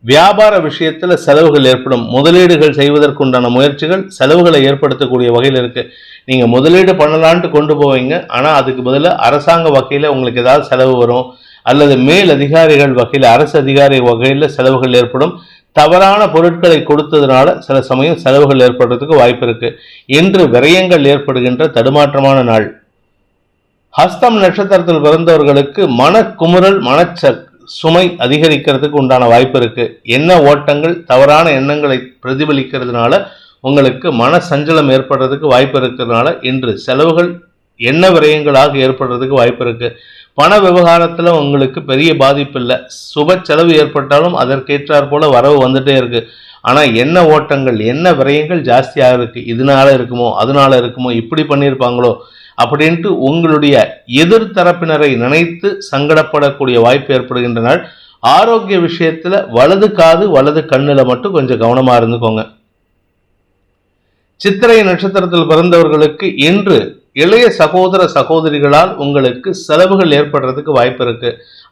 A: வியாபார விஷயத்துல செலவுகள் ஏற்படும். முதலீடுகள் செய்வதற்குண்டான முயற்சிகள் செலவுகளை ஏற்படுத்தக்கூடிய வகையில் இருக்கு. நீங்க முதலீடு பண்ணலான்ட்டு கொண்டு போவீங்க, ஆனா அதுக்கு பதிலாக அரசாங்க வகையில உங்களுக்கு ஏதாவது செலவு வரும், அல்லது மேல் அதிகாரிகள் வகையில் அரசு அதிகாரி வகையில செலவுகள் ஏற்படும். தவறான பொருட்களை கொடுத்ததுனால சில சமயம் செலவுகள் ஏற்படுறதுக்கு வாய்ப்பு இருக்கு. இன்று விரயங்கள் ஏற்படுகின்ற தடுமாற்றமான நாள். ஹஸ்தம் நட்சத்திரத்தில் பிறந்தவர்களுக்கு மனக்குமுறல், சுமை அதிகரிக்கிறதுக்கு உண்டான வாய்ப்பு இருக்கு. எண்ண ஓட்டங்கள், தவறான எண்ணங்களை பிரதிபலிக்கிறதுனால உங்களுக்கு மன சஞ்சலம் ஏற்படுறதுக்கு வாய்ப்பு இருக்கிறதுனால இன்று செலவுகள் எண்ண விரயங்களாக ஏற்படுறதுக்கு வாய்ப்பு இருக்கு. பண விவகாரத்தில் உங்களுக்கு பெரிய பாதிப்பு இல்லை. சுப செலவு ஏற்பட்டாலும் அதற்கேற்றாற் போல வரவு வந்துட்டே இருக்கு. ஆனால் என்ன ஓட்டங்கள், என்ன விரயங்கள் ஜாஸ்தியாக இருக்கு. இதனால இருக்குமோ, அதனால இருக்குமோ, இப்படி பண்ணியிருப்பாங்களோ அப்படின்ட்டு உங்களுடைய எதிர்த்தரப்பினரை நினைத்து சங்கடப்படக்கூடிய வாய்ப்பு ஏற்படுகின்ற நாள். ஆரோக்கிய விஷயத்துல வலது காது வலது கண்ணுல மட்டும் கொஞ்சம் கவனமா இருந்துக்கோங்க. சித்திரை நட்சத்திரத்தில் பிறந்தவர்களுக்கு இன்று இளைய சகோதர சகோதரிகளால் உங்களுக்கு செலவுகள் ஏற்படுறதுக்கு வாய்ப்பு இருக்கு.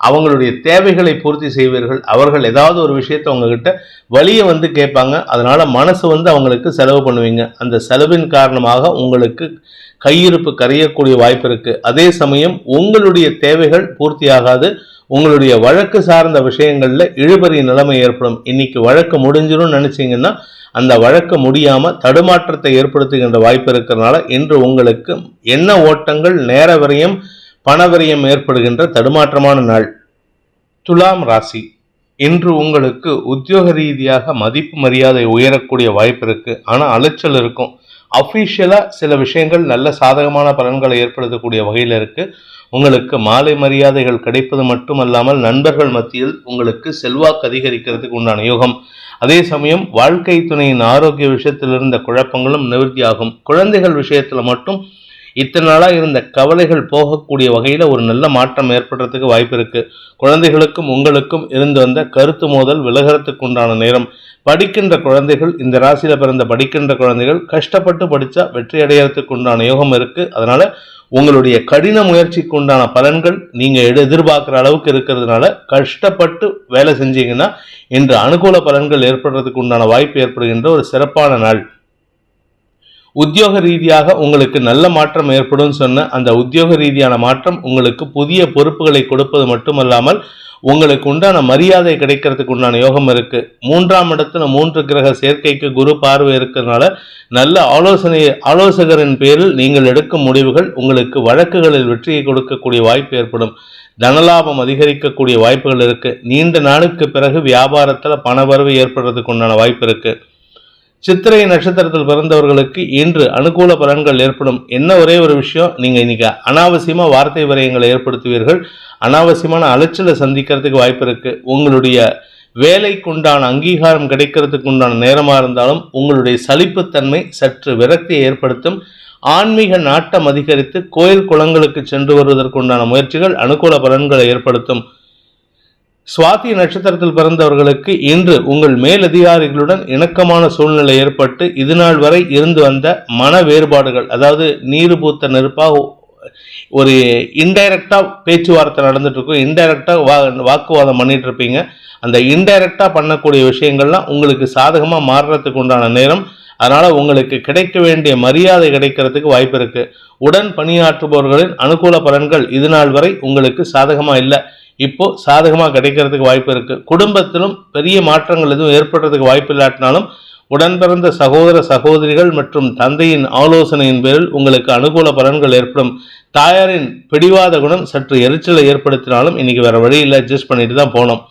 A: அவங்களுடைய தேவைகளை பூர்த்தி செய்வீர்கள். அவர்கள் ஏதாவது ஒரு விஷயத்த உங்ககிட்ட வழியை கேட்பாங்க. அதனால மனசு அவங்களுக்கு செலவு பண்ணுவீங்க. அந்த செலவின் காரணமாக உங்களுக்கு கையிருப்பு கரையக்கூடிய வாய்ப்பு இருக்கு. அதே சமயம் உங்களுடைய தேவைகள் பூர்த்தியாகாது. உங்களுடைய வழக்கு சார்ந்த விஷயங்கள்ல இழுபறி நிலைமை ஏற்படும். இன்னைக்கு வழக்கு முடிஞ்சிடும் நினைச்சீங்கன்னா அந்த வழக்கு முடியாம தடுமாற்றத்தை ஏற்படுத்துகின்ற வாய்ப்பு இருக்கிறதுனால இன்று உங்களுக்கு என்ன ஓட்டங்கள், நேர விரயம், பண விரயம் ஏற்படுகின்ற தடுமாற்றமான நாள். துலாம் ராசி, இன்று உங்களுக்கு உத்தியோக ரீதியாக மதிப்பு மரியாதை உயரக்கூடிய வாய்ப்பு இருக்கு. ஆனா அலைச்சல் இருக்கும். அஃபீஷியலா சில விஷயங்கள் நல்ல சாதகமான பலன்களை ஏற்படுத்தக்கூடிய வகையில் இருக்கு. உங்களுக்கு மாலை மரியாதைகள் கிடைப்பது மட்டுமல்லாமல் நண்பர்கள் மத்தியில் உங்களுக்கு செல்வாக்கு அதிகரிக்கிறதுக்கு உண்டான யோகம். அதே சமயம் வாழ்க்கை துணையின் ஆரோக்கிய விஷயத்தில் இருந்த குழப்பங்களும் நிவர்த்தியாகும். குழந்தைகள் விஷயத்துல மட்டும் இத்தனை நாளாக இருந்த கவலைகள் போகக்கூடிய வகையில் ஒரு நல்ல மாற்றம் ஏற்படுறதுக்கு வாய்ப்பு இருக்கு. குழந்தைகளுக்கும் உங்களுக்கும் இருந்து வந்த கருத்து மோதல் விலகிறதுக்கு உண்டான நேரம். படிக்கின்ற குழந்தைகள், இந்த ராசியில பிறந்த படிக்கின்ற குழந்தைகள் கஷ்டப்பட்டு படிச்சா வெற்றி அடையறதுக்கு உண்டான யோகம் இருக்கு. அதனால உங்களுடைய கடின முயற்சிக்கு உண்டான பலன்கள் நீங்க எதிர்பார்க்கிற அளவுக்கு இருக்கிறதுனால கஷ்டப்பட்டு வேலை செஞ்சீங்கன்னா இன்று அனுகூல பலன்கள் ஏற்படுறதுக்கு உண்டான வாய்ப்பு ஏற்படுகின்ற ஒரு சிறப்பான நாள். உத்தியோக ரீதியாக உங்களுக்கு நல்ல மாற்றம் ஏற்படும் சொன்ன அந்த உத்தியோக ரீதியான மாற்றம் உங்களுக்கு புதிய பொறுப்புகளை கொடுப்பது மட்டுமல்லாமல் உங்களுக்கு உண்டான மரியாதை கிடைக்கிறதுக்கு உண்டான யோகம் இருக்கு. 3ஆம் இடத்துல 3 கிரக சேர்க்கைக்கு குரு பார்வை இருக்கிறதுனால நல்ல ஆலோசகரின் பேரில் நீங்கள் எடுக்கும் முடிவுகள் உங்களுக்கு வழக்குகளில் வெற்றியை கொடுக்கக்கூடிய வாய்ப்பு ஏற்படும். தனலாபம் அதிகரிக்கக்கூடிய வாய்ப்புகள் இருக்கு. நீண்ட நாளுக்கு பிறகு வியாபாரத்துல பணவரவு ஏற்படுறதுக்கு உண்டான வாய்ப்பு இருக்கு. சித்திரை நட்சத்திரத்தில் பிறந்தவர்களுக்கு இன்று அனுகூல பலன்கள் ஏற்படும். என்ன ஒரே ஒரு விஷயம், நீங்க இன்னைக்கு அனாவசியமா வார்த்தை விரயங்களை ஏற்படுத்துவீர்கள். அனாவசியமான அலைச்சலை சந்திக்கிறதுக்கு வாய்ப்பு இருக்கு. உங்களுடைய வேலைக்குண்டான அங்கீகாரம் கிடைக்கிறதுக்கு உண்டான நேரமா இருந்தாலும் உங்களுடைய சலிப்புத்தன்மை சற்று விரக்தியை ஏற்படுத்தும். ஆன்மீக நாட்டம் அதிகரித்து கோயில் குளங்களுக்கு சென்று வருவதற்கு உண்டான முயற்சிகள் அனுகூல பலன்களை ஏற்படுத்தும். சுவாதி நட்சத்திரத்தில் பிறந்தவர்களுக்கு இன்று உங்கள் மேலதிகாரிகளுடன் இணக்கமான சூழ்நிலை ஏற்பட்டு இதுநாள் வரை இருந்து வந்த மன வேறுபாடுகள், அதாவது நீர் பூத்த நெருப்பா ஒரு இன்டைரக்டா பேச்சுவார்த்தை நடந்துட்டு இருக்கும், இன்டைரக்டா வாக்குவாதம் பண்ணிட்டு இருப்பீங்க. அந்த இன்டைரக்டா பண்ணக்கூடிய விஷயங்கள்லாம் உங்களுக்கு சாதகமா மாறுறதுக்கு உண்டான நேரம். அதனால உங்களுக்கு கிடைக்க வேண்டிய மரியாதை கிடைக்கிறதுக்கு வாய்ப்பு இருக்கு. உடன் பணியாற்றுபவர்களின் அனுகூல பலன்கள் இதுநாள் வரை உங்களுக்கு சாதகமா இல்லை, இப்போ சாதகமா கிடைக்கிறதுக்கு வாய்ப்பு இருக்கு. குடும்பத்திலும் பெரிய மாற்றங்கள் எதுவும் ஏற்படுறதுக்கு வாய்ப்பு இல்லாட்டினாலும் உடன் பிறந்த சகோதர சகோதரிகள் மற்றும் தந்தையின் ஆலோசனையின் பேரில் உங்களுக்கு அனுகூல பலன்கள் ஏற்படும். தாயாரின் பிடிவாத குணம் சற்று எரிச்சலை ஏற்படுத்தினாலும் இன்னைக்கு வேற வழி இல்லை, அட்ஜஸ்ட் பண்ணிட்டு தான் போனோம்.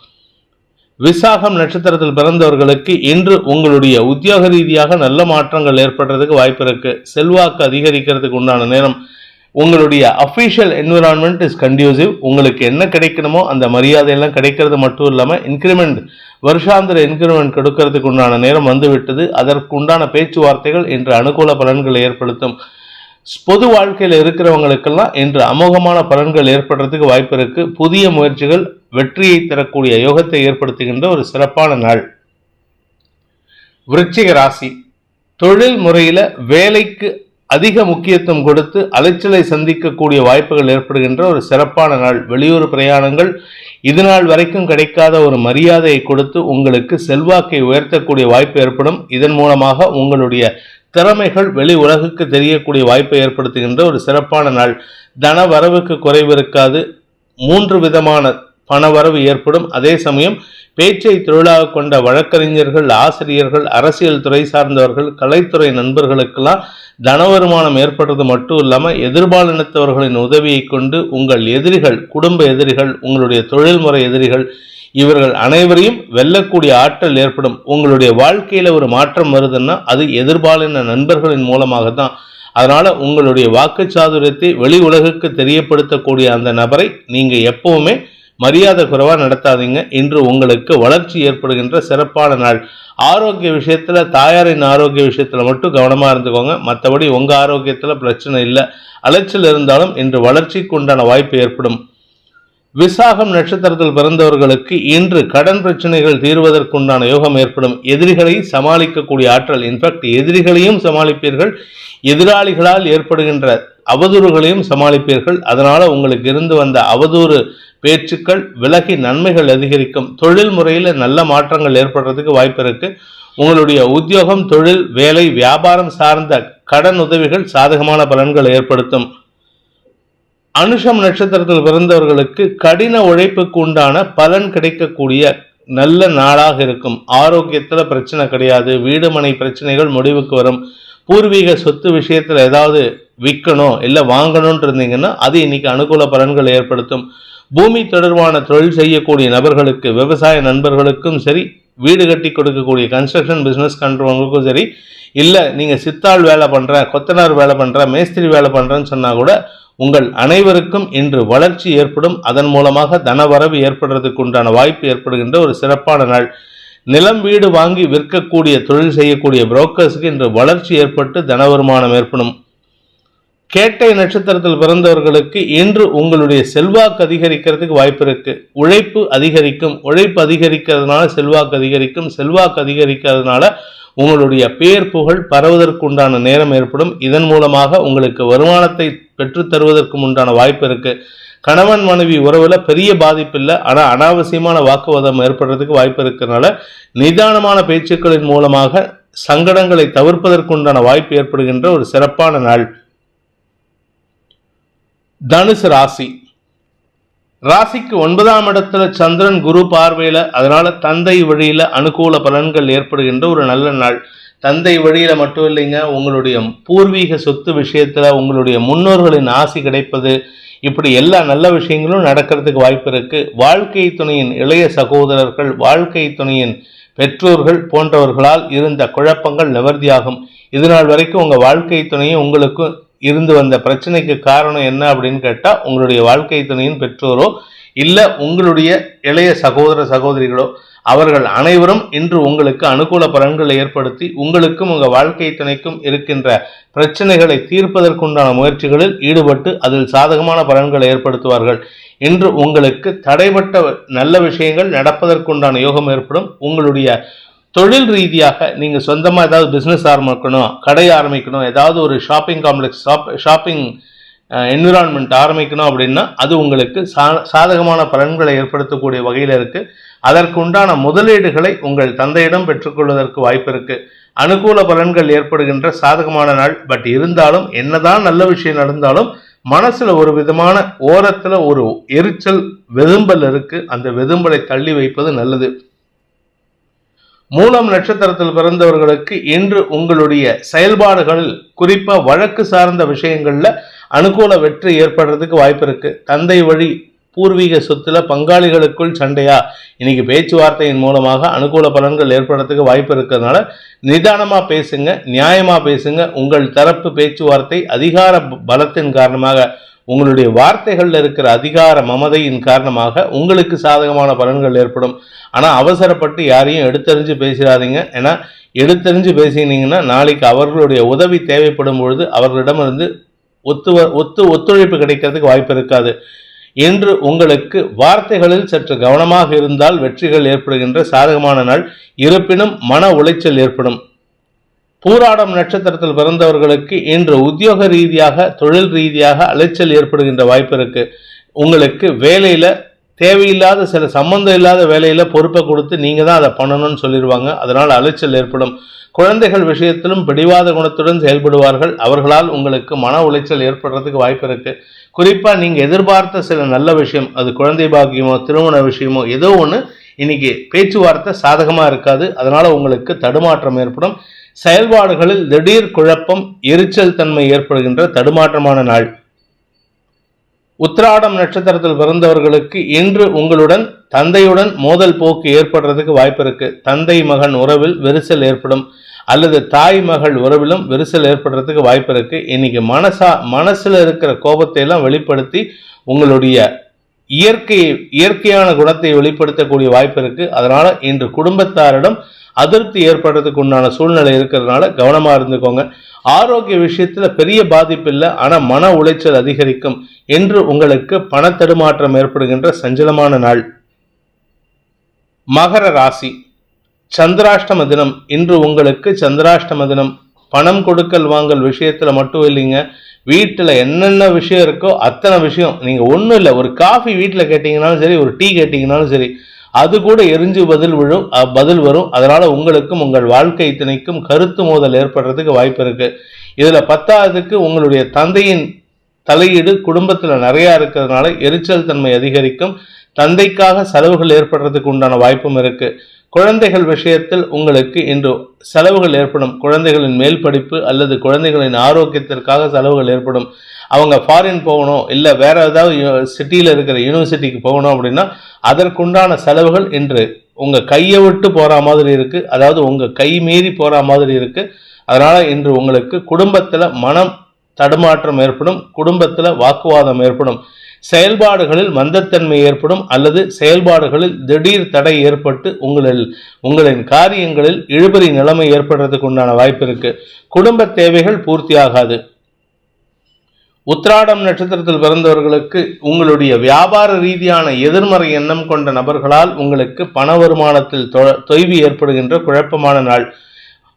A: விசாகம் நட்சத்திரத்தில் பிறந்தவர்களுக்கு இன்று உங்களுடைய உத்தியோக ரீதியாக நல்ல மாற்றங்கள் ஏற்படுறதுக்கு வாய்ப்பு இருக்கு. செல்வாக்கு அதிகரிக்கிறதுக்கு உண்டான நேரம். உங்களுடைய அஃபீஷியல் என்விரான்மெண்ட் இஸ் கண்டியூசிவ். உங்களுக்கு என்ன கிடைக்கணுமோ அந்த மரியாதையெல்லாம் கிடைக்கிறது மட்டும் இல்லாமல் இன்க்ரிமெண்ட், வருஷாந்திர இன்க்ரிமெண்ட் கொடுக்கறதுக்கு உண்டான நேரம் வந்துவிட்டது. அதற்கு உண்டான பேச்சுவார்த்தைகள் இன்று அனுகூல பலன்களை ஏற்படுத்தும். பொது வாழ்க்கையில் இருக்கிறவங்களுக்கெல்லாம் இன்று அமோகமான பலன்கள் ஏற்படுறதுக்கு வாய்ப்பு இருக்கு. புதிய முயற்சிகள் வெற்றியை தரக்கூடிய யோகத்தை ஏற்படுத்துகின்ற ஒரு சிறப்பான நாள். விருச்சிக ராசி, தொழில் முறையில வேலைக்கு அதிக முக்கியத்துவம் கொடுத்து அலைச்சலை சந்திக்கக்கூடிய வாய்ப்புகள் ஏற்படுகின்ற ஒரு சிறப்பான நாள். வெளியூர் பிரயாணங்கள், இதுநாள் வரைக்கும் கிடைக்காத ஒரு மரியாதையை கொடுத்து உங்களுக்கு செல்வாக்கை உயர்த்தக்கூடிய வாய்ப்பு ஏற்படும். இதன் மூலமாக உங்களுடைய திறமைகள் வெளி உலகுக்கு தெரியக்கூடிய வாய்ப்பை ஏற்படுத்துகின்ற ஒரு சிறப்பான நாள். தன வரவுக்கு குறைவு இருக்காது. 3 விதமான பணவரவு ஏற்படும். அதே சமயம் பேச்சை தொழிலாக கொண்ட வழக்கறிஞர்கள், ஆசிரியர்கள், அரசியல் துறை சார்ந்தவர்கள், கலைத்துறை நண்பர்களுக்கெல்லாம் தன வருமானம் ஏற்படுறது மட்டும் இல்லாமல் எதிர்பாலினத்தவர்களின் உதவியை கொண்டு உங்கள் எதிரிகள், குடும்ப எதிரிகள், உங்களுடைய தொழில்முறை எதிரிகள், இவர்கள் அனைவரையும் வெல்லக்கூடிய ஆற்றல் ஏற்படும். உங்களுடைய வாழ்க்கையில ஒரு மாற்றம் வருதுன்னா அது எதிர்பாலின நண்பர்களின் மூலமாக தான். அதனால உங்களுடைய வாக்குச்சாதுரியத்தை வெளி உலகுக்கு தெரியப்படுத்தக்கூடிய அந்த நபரை நீங்க எப்பவுமே மரியாதை குறைவா நடத்தாதீங்க. இன்று உங்களுக்கு வளர்ச்சி ஏற்படுகின்ற சிறப்பான நாள். ஆரோக்கிய விஷயத்துல, தாயாரின் ஆரோக்கிய விஷயத்துல மட்டும் கவனமா இருந்துக்கோங்க. மற்றபடி உங்க ஆரோக்கியத்துல பிரச்சனை இல்லை. அலைச்சல் இருந்தாலும் இன்று வளர்ச்சிக்கு உண்டான வாய்ப்பு ஏற்படும். விசாகம் நட்சத்திரத்தில் பிறந்தவர்களுக்கு இன்று கடன் பிரச்சனைகள் தீர்வதற்குண்டான யோகம் ஏற்படும். எதிரிகளை சமாளிக்கக்கூடிய ஆற்றல், இன்ஃபேக்ட் எதிரிகளையும் சமாளிப்பீர்கள், எதிராளிகளால் ஏற்படுகின்ற அவதூறுகளையும் சமாளிப்பீர்கள். அதனால உங்களுக்கு இருந்து வந்த அவதூறு பேச்சுக்கள் விலகி நன்மைகள் அதிகரிக்கும். தொழில் முறையில் நல்ல மாற்றங்கள் ஏற்படுறதுக்கு வாய்ப்பு இருக்கு. உங்களுடைய உத்தியோகம், தொழில், வேலை, வியாபாரம் சார்ந்த கடன் உதவிகள் சாதகமான பலன்களை ஏற்படுத்தும். அனுஷம் நட்சத்திரத்தில் பிறந்தவர்களுக்கு கடின உழைப்புக்கு உண்டான பலன் கிடைக்கக்கூடிய நல்ல நாளாக இருக்கும். ஆரோக்கியத்துல பிரச்சனை கிடையாது. வீடு மனை பிரச்சனைகள் முடிவுக்கு வரும். பூர்வீக சொத்து விஷயத்துல ஏதாவது விற்கணும் இல்லை வாங்கணும்னு இருந்தீங்கன்னா அது இன்னைக்கு அனுகூல பலன்களை ஏற்படுத்தும். பூமி தொடர்பான தொழில் செய்யக்கூடிய நபர்களுக்கு, விவசாய நண்பர்களுக்கும் சரி, வீடு கட்டி கொடுக்கக்கூடிய கன்ஸ்ட்ரக்ஷன் பிஸ்னஸ் பண்ணுறவங்களுக்கும் சரி, இல்லை நீங்கள் சித்தாள் வேலை பண்ணுற, கொத்தனார் வேலை பண்ணுற, மேஸ்திரி வேலை பண்ணுறேன்னு சொன்னால் கூட உங்கள் அனைவருக்கும் இன்று வளர்ச்சி ஏற்படும். அதன் மூலமாக தனவரவு ஏற்படுறதுக்கு உண்டான வாய்ப்பு ஏற்படுகின்ற ஒரு சிறப்பான நாள். நிலம் வீடு வாங்கி விற்கக்கூடிய தொழில் செய்யக்கூடிய புரோக்கர்ஸுக்கு இன்று வளர்ச்சி ஏற்பட்டு தன வருமானம் ஏற்படும். கேட்டை நட்சத்திரத்தில் பிறந்தவர்களுக்கு இன்று உங்களுடைய செல்வாக்கு அதிகரிக்கிறதுக்கு வாய்ப்பு இருக்கு. உழைப்பு அதிகரிக்கும். உழைப்பு அதிகரிக்கிறதுனால செல்வாக்கு அதிகரிக்கும். செல்வாக்கு அதிகரிக்கிறதுனால உங்களுடைய பேர் புகழ் பரவுவதற்கு உண்டான நேரம் ஏற்படும். இதன் மூலமாக உங்களுக்கு வருமானத்தை பெற்றுத் தருவதற்கு உண்டான வாய்ப்பு இருக்கு. கணவன் மனைவி உறவுல பெரிய பாதிப்பு இல்லை, ஆனா அனாவசியமான வாக்குவாதம் ஏற்படுறதுக்கு வாய்ப்பு இருக்கிறதுனால நிதானமான பேச்சுக்களின் மூலமாக சங்கடங்களை தவிர்ப்பதற்குண்டான வாய்ப்பு ஏற்படுகின்ற ஒரு சிறப்பான நாள். தனுசு ராசி. ராசிக்கு 9ஆம் இடத்துல சந்திரன் குரு பார்வையில, அதனால தந்தை வழியில அனுகூல பலன்கள் ஏற்படுகின்ற ஒரு நல்ல நாள். தந்தை வழியில மட்டும் இல்லைங்க, உங்களுடைய பூர்வீக சொத்து விஷயத்துல உங்களுடைய முன்னோர்களின் ஆசி கிடைப்பது, இப்படி எல்லா நல்ல விஷயங்களும் நடக்கிறதுக்கு வாய்ப்பு இருக்கு. வாழ்க்கை துணையின் இளைய சகோதரர்கள், வாழ்க்கை துணையின் பெற்றோர்கள் போன்றவர்களால் இருந்த குழப்பங்கள் நிவர்த்தியாகும். இதுநாள் வரைக்கும் உங்க வாழ்க்கை துணையும் உங்களுக்கு இருந்து வந்த பிரச்சனைக்கு காரணம் என்ன அப்படின்னு கேட்டா, உங்களுடைய வாழ்க்கை துணையின் பெற்றோரோ இல்லை உங்களுடைய இளைய சகோதர சகோதரிகளோ, அவர்கள் அனைவரும் இன்று உங்களுக்கு அனுகூல பலன்களை ஏற்படுத்தி உங்களுக்கும் உங்கள் வாழ்க்கை துணைக்கும் இருக்கின்ற பிரச்சனைகளை தீர்ப்பதற்குண்டான முயற்சிகளில் ஈடுபட்டு அதில் சாதகமான பலன்களை ஏற்படுத்துவார்கள். இன்று உங்களுக்கு தடைப்பட்ட நல்ல விஷயங்கள் நடப்பதற்குண்டான யோகம் ஏற்படும். உங்களுடைய தொழில் ரீதியாக நீங்கள் சொந்தமாக ஏதாவது பிஸ்னஸ் ஆரம்பிக்கணும், கடை ஆரம்பிக்கணும், ஏதாவது ஒரு ஷாப்பிங் காம்ப்ளெக்ஸ், ஷாப்பிங் என்விரான்மெண்ட் ஆரம்பிக்கணும் அப்படின்னா அது உங்களுக்கு சாதகமான பலன்களை ஏற்படுத்தக்கூடிய வகையில் இருக்கு. அதற்கு உண்டான முதலீடுகளை உங்கள் தந்தையிடம் பெற்றுக்கொள்வதற்கு வாய்ப்பு இருக்கு. அனுகூல பலன்கள் ஏற்படுகின்ற சாதகமான நாள். பட் இருந்தாலும் என்னதான் நல்ல விஷயம் நடந்தாலும் மனசுல ஒரு விதமான ஓரத்துல ஒரு எரிச்சல், வெதும்பல் இருக்கு. அந்த வெதும்பலை தள்ளி வைப்பது நல்லது. மூலம் நட்சத்திரத்தில் பிறந்தவர்களுக்கு இன்று உங்களுடைய செயல்பாடுகளில், குறிப்பா வழக்கு சார்ந்த விஷயங்கள்ல அனுகூல வெற்றி ஏற்படுறதுக்கு வாய்ப்பு இருக்கு. தந்தை வழி பூர்வீக சொத்துல பங்காளிகளுக்குள் சண்டையா, இன்னைக்கு பேச்சுவார்த்தையின் மூலமாக அனுகூல பலன்கள் ஏற்படுறதுக்கு வாய்ப்பு இருக்கிறதுனால நிதானமா பேசுங்க, நியாயமா பேசுங்க. உங்கள் தரப்பு பேச்சுவார்த்தை அதிகார பலத்தின் காரணமாக, உங்களுடைய வார்த்தைகள்ல இருக்கிற அதிகார மமதையின் காரணமாக உங்களுக்கு சாதகமான பலன்கள் ஏற்படும். ஆனா அவசரப்பட்டு யாரையும் எடுத்தறிஞ்சு பேசிடாதீங்க. ஏன்னா எடுத்தறிஞ்சு பேசினீங்கன்னா நாளைக்கு அவர்களுடைய உதவி தேவைப்படும் பொழுது அவர்களிடமிருந்து ஒத்துழைப்பு கிடைக்கிறதுக்கு வாய்ப்பு இருக்காது. என்று உங்களுக்கு வார்த்தைகளில் சற்று கவனமாக இருந்தால் வெற்றிகள் ஏற்படுகின்ற சாதகமான நாள். இருப்பினும் மன உளைச்சல் ஏற்படும். பூராடம் நட்சத்திரத்தில் பிறந்தவர்களுக்கு இன்று உத்தியோக ரீதியாக, தொழில் ரீதியாக அலைச்சல் ஏற்படுகின்ற வாய்ப்பு இருக்கு. உங்களுக்கு வேலையில தேவையில்லாத சில சம்பந்தம் இல்லாத வேலையில பொறுப்பை கொடுத்து நீங்க தான் அதை பண்ணணும்னு சொல்லிடுவாங்க. அதனால் அலைச்சல் ஏற்படும். குழந்தைகள் விஷயத்திலும் பிடிவாத குணத்துடன் செயல்படுவார்கள். அவர்களால் உங்களுக்கு மன உளைச்சல் ஏற்படுறதுக்கு வாய்ப்பு இருக்கு. குறிப்பா நீங்க எதிர்பார்த்த சில நல்ல விஷயம், அது குழந்தை பாக்கியமோ திருமண விஷயமோ ஏதோ ஒன்று, இன்னைக்கு பேச்சுவார்த்தை சாதகமா இருக்காது. அதனால உங்களுக்கு தடுமாற்றம் ஏற்படும். செயல்பாடுகளில் திடீர் குழப்பம், எரிச்சல் தன்மை ஏற்படுகின்ற தடுமாற்றமான நாள். உத்திராடம் நட்சத்திரத்தில் பிறந்தவர்களுக்கு இன்று உங்களுடன் தந்தையுடன் மோதல் போக்கு ஏற்படுறதுக்கு வாய்ப்பு இருக்கு. தந்தை மகன் உறவில் விரிசல் ஏற்படும். அல்லது தாய் மகள் உறவிலும் விரிசல் ஏற்படுறதுக்கு வாய்ப்பு இருக்கு. இன்னைக்கு மனசுல இருக்கிற கோபத்தை எல்லாம் வெளிப்படுத்தி உங்களுடைய இயற்கையான குணத்தை வெளிப்படுத்தக்கூடிய வாய்ப்பு இருக்கு. அதனால இன்று குடும்பத்தாரிடம் அதிருப்தி ஏற்படுறதுக்கு உண்டான சூழ்நிலை இருக்கிறதுனால கவனமா இருந்துக்கோங்க. ஆரோக்கிய விஷயத்துல பெரிய பாதிப்பு இல்லை, ஆனா மன உளைச்சல் அதிகரிக்கும். என்று உங்களுக்கு பண தடுமாற்றம் ஏற்படுகின்ற சஞ்சலமான நாள். மகர ராசி, சந்திராஷ்டம தினம். இன்று உங்களுக்கு சந்திராஷ்டம தினம். பணம் கொடுக்கல் வாங்கல் விஷயத்துல மட்டும் இல்லைங்க, வீட்டில் என்னென்ன விஷயம் இருக்கோ அத்தனை விஷயம். நீங்க ஒன்றும் இல்லை, ஒரு காஃபி வீட்டில் கேட்டீங்கன்னாலும் சரி, ஒரு டீ கேட்டீங்கன்னாலும் சரி, அது கூட எரிஞ்சு பதில் வரும். அதனால உங்களுக்கும் உங்கள் வாழ்க்கை துணைக்கும் கருத்து மோதல் ஏற்படுறதுக்கு வாய்ப்பு இருக்கு. இதுல 10ஆவதுக்கு உங்களுடைய தந்தையின் தலையீடு குடும்பத்துல நிறைய இருக்கிறதுனால எரிச்சல் தன்மை அதிகரிக்கும். தந்தைக்காக செலவுகள் ஏற்படுறதுக்கு உண்டான வாய்ப்பும் இருக்கு. குழந்தைகள் விஷயத்தில் உங்களுக்கு இன்று செலவுகள் ஏற்படும். குழந்தைகளின் மேல் படிப்பு அல்லது குழந்தைகளின் ஆரோக்கியத்திற்காக செலவுகள் ஏற்படும். அவங்க ஃபாரின் போகணும், இல்லை வேற ஏதாவது சிட்டியில் இருக்கிற யூனிவர்சிட்டிக்கு போகணும் அப்படின்னா அதற்குண்டான செலவுகள் இன்று உங்க கையை விட்டு போற மாதிரி இருக்கு. அதாவது உங்க கை மீறி போற மாதிரி இருக்கு. அதனால இன்று உங்களுக்கு குடும்பத்துல மனம் தடுமாற்றம் ஏற்படும், குடும்பத்துல வாக்குவாதம் ஏற்படும், செயல்பாடுகளில் மந்தத்தன்மை ஏற்படும் அல்லது செயல்பாடுகளில் திடீர் தடை ஏற்பட்டு உங்களின் காரியங்களில் இழுபறி நிலைமை ஏற்படுறதுக்கு உண்டான வாய்ப்பு இருக்கு. குடும்ப தேவைகள் பூர்த்தியாகாது. உத்திராடம் நட்சத்திரத்தில் பிறந்தவர்களுக்கு உங்களுடைய வியாபார ரீதியான எதிர்மறை எண்ணம் கொண்ட நபர்களால் உங்களுக்கு பண வருமானத்தில் தொய்வு ஏற்படுகின்ற குழப்பமான நாள்.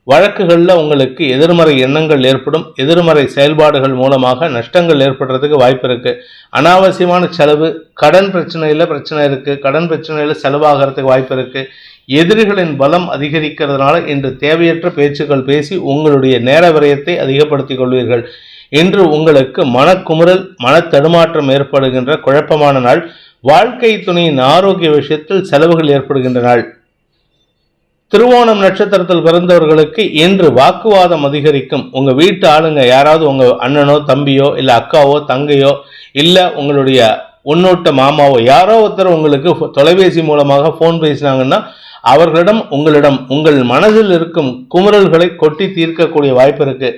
A: வழக்குகளில் உங்களுக்கு எதிர்மறை எண்ணங்கள் ஏற்படும். எதிர்மறை செயல்பாடுகள் மூலமாக நஷ்டங்கள் ஏற்படுறதுக்கு வாய்ப்பு இருக்கு. அனாவசியமான செலவு, கடன் பிரச்சனை இருக்கு. கடன் பிரச்சனையில செலவாகிறதுக்கு வாய்ப்பு இருக்கு. எதிரிகளின் பலம் அதிகரிக்கிறதுனால இன்று தேவையற்ற பேச்சுக்கள் பேசி உங்களுடைய நேர விரயத்தை அதிகப்படுத்திக் கொள்வீர்கள். இன்று உங்களுக்கு மனக்குமுறல், மன தடுமாற்றம் ஏற்படுகின்ற குழப்பமான நாள். வாழ்க்கை துணையின் ஆரோக்கிய விஷயத்தில் செலவுகள் ஏற்படுகின்ற நாள். திருவோணம் நட்சத்திரத்தில் பிறந்தவர்களுக்கு இன்று வாக்குவாதம் அதிகரிக்கும். உங்க வீட்டு ஆளுங்க யாராவது உங்க அண்ணனோ தம்பியோ இல்ல அக்காவோ தங்கையோ இல்ல உங்களுடைய உன்னோட்ட மாமாவோ யாரோ ஒருத்தர் உங்களுக்கு தொலைபேசி மூலமாக போன் பேசினாங்கன்னா அவர்களிடம் உங்கள் மனதில் இருக்கும் குமுறல்களை கொட்டி தீர்க்கக்கூடிய வாய்ப்பு இருக்கு.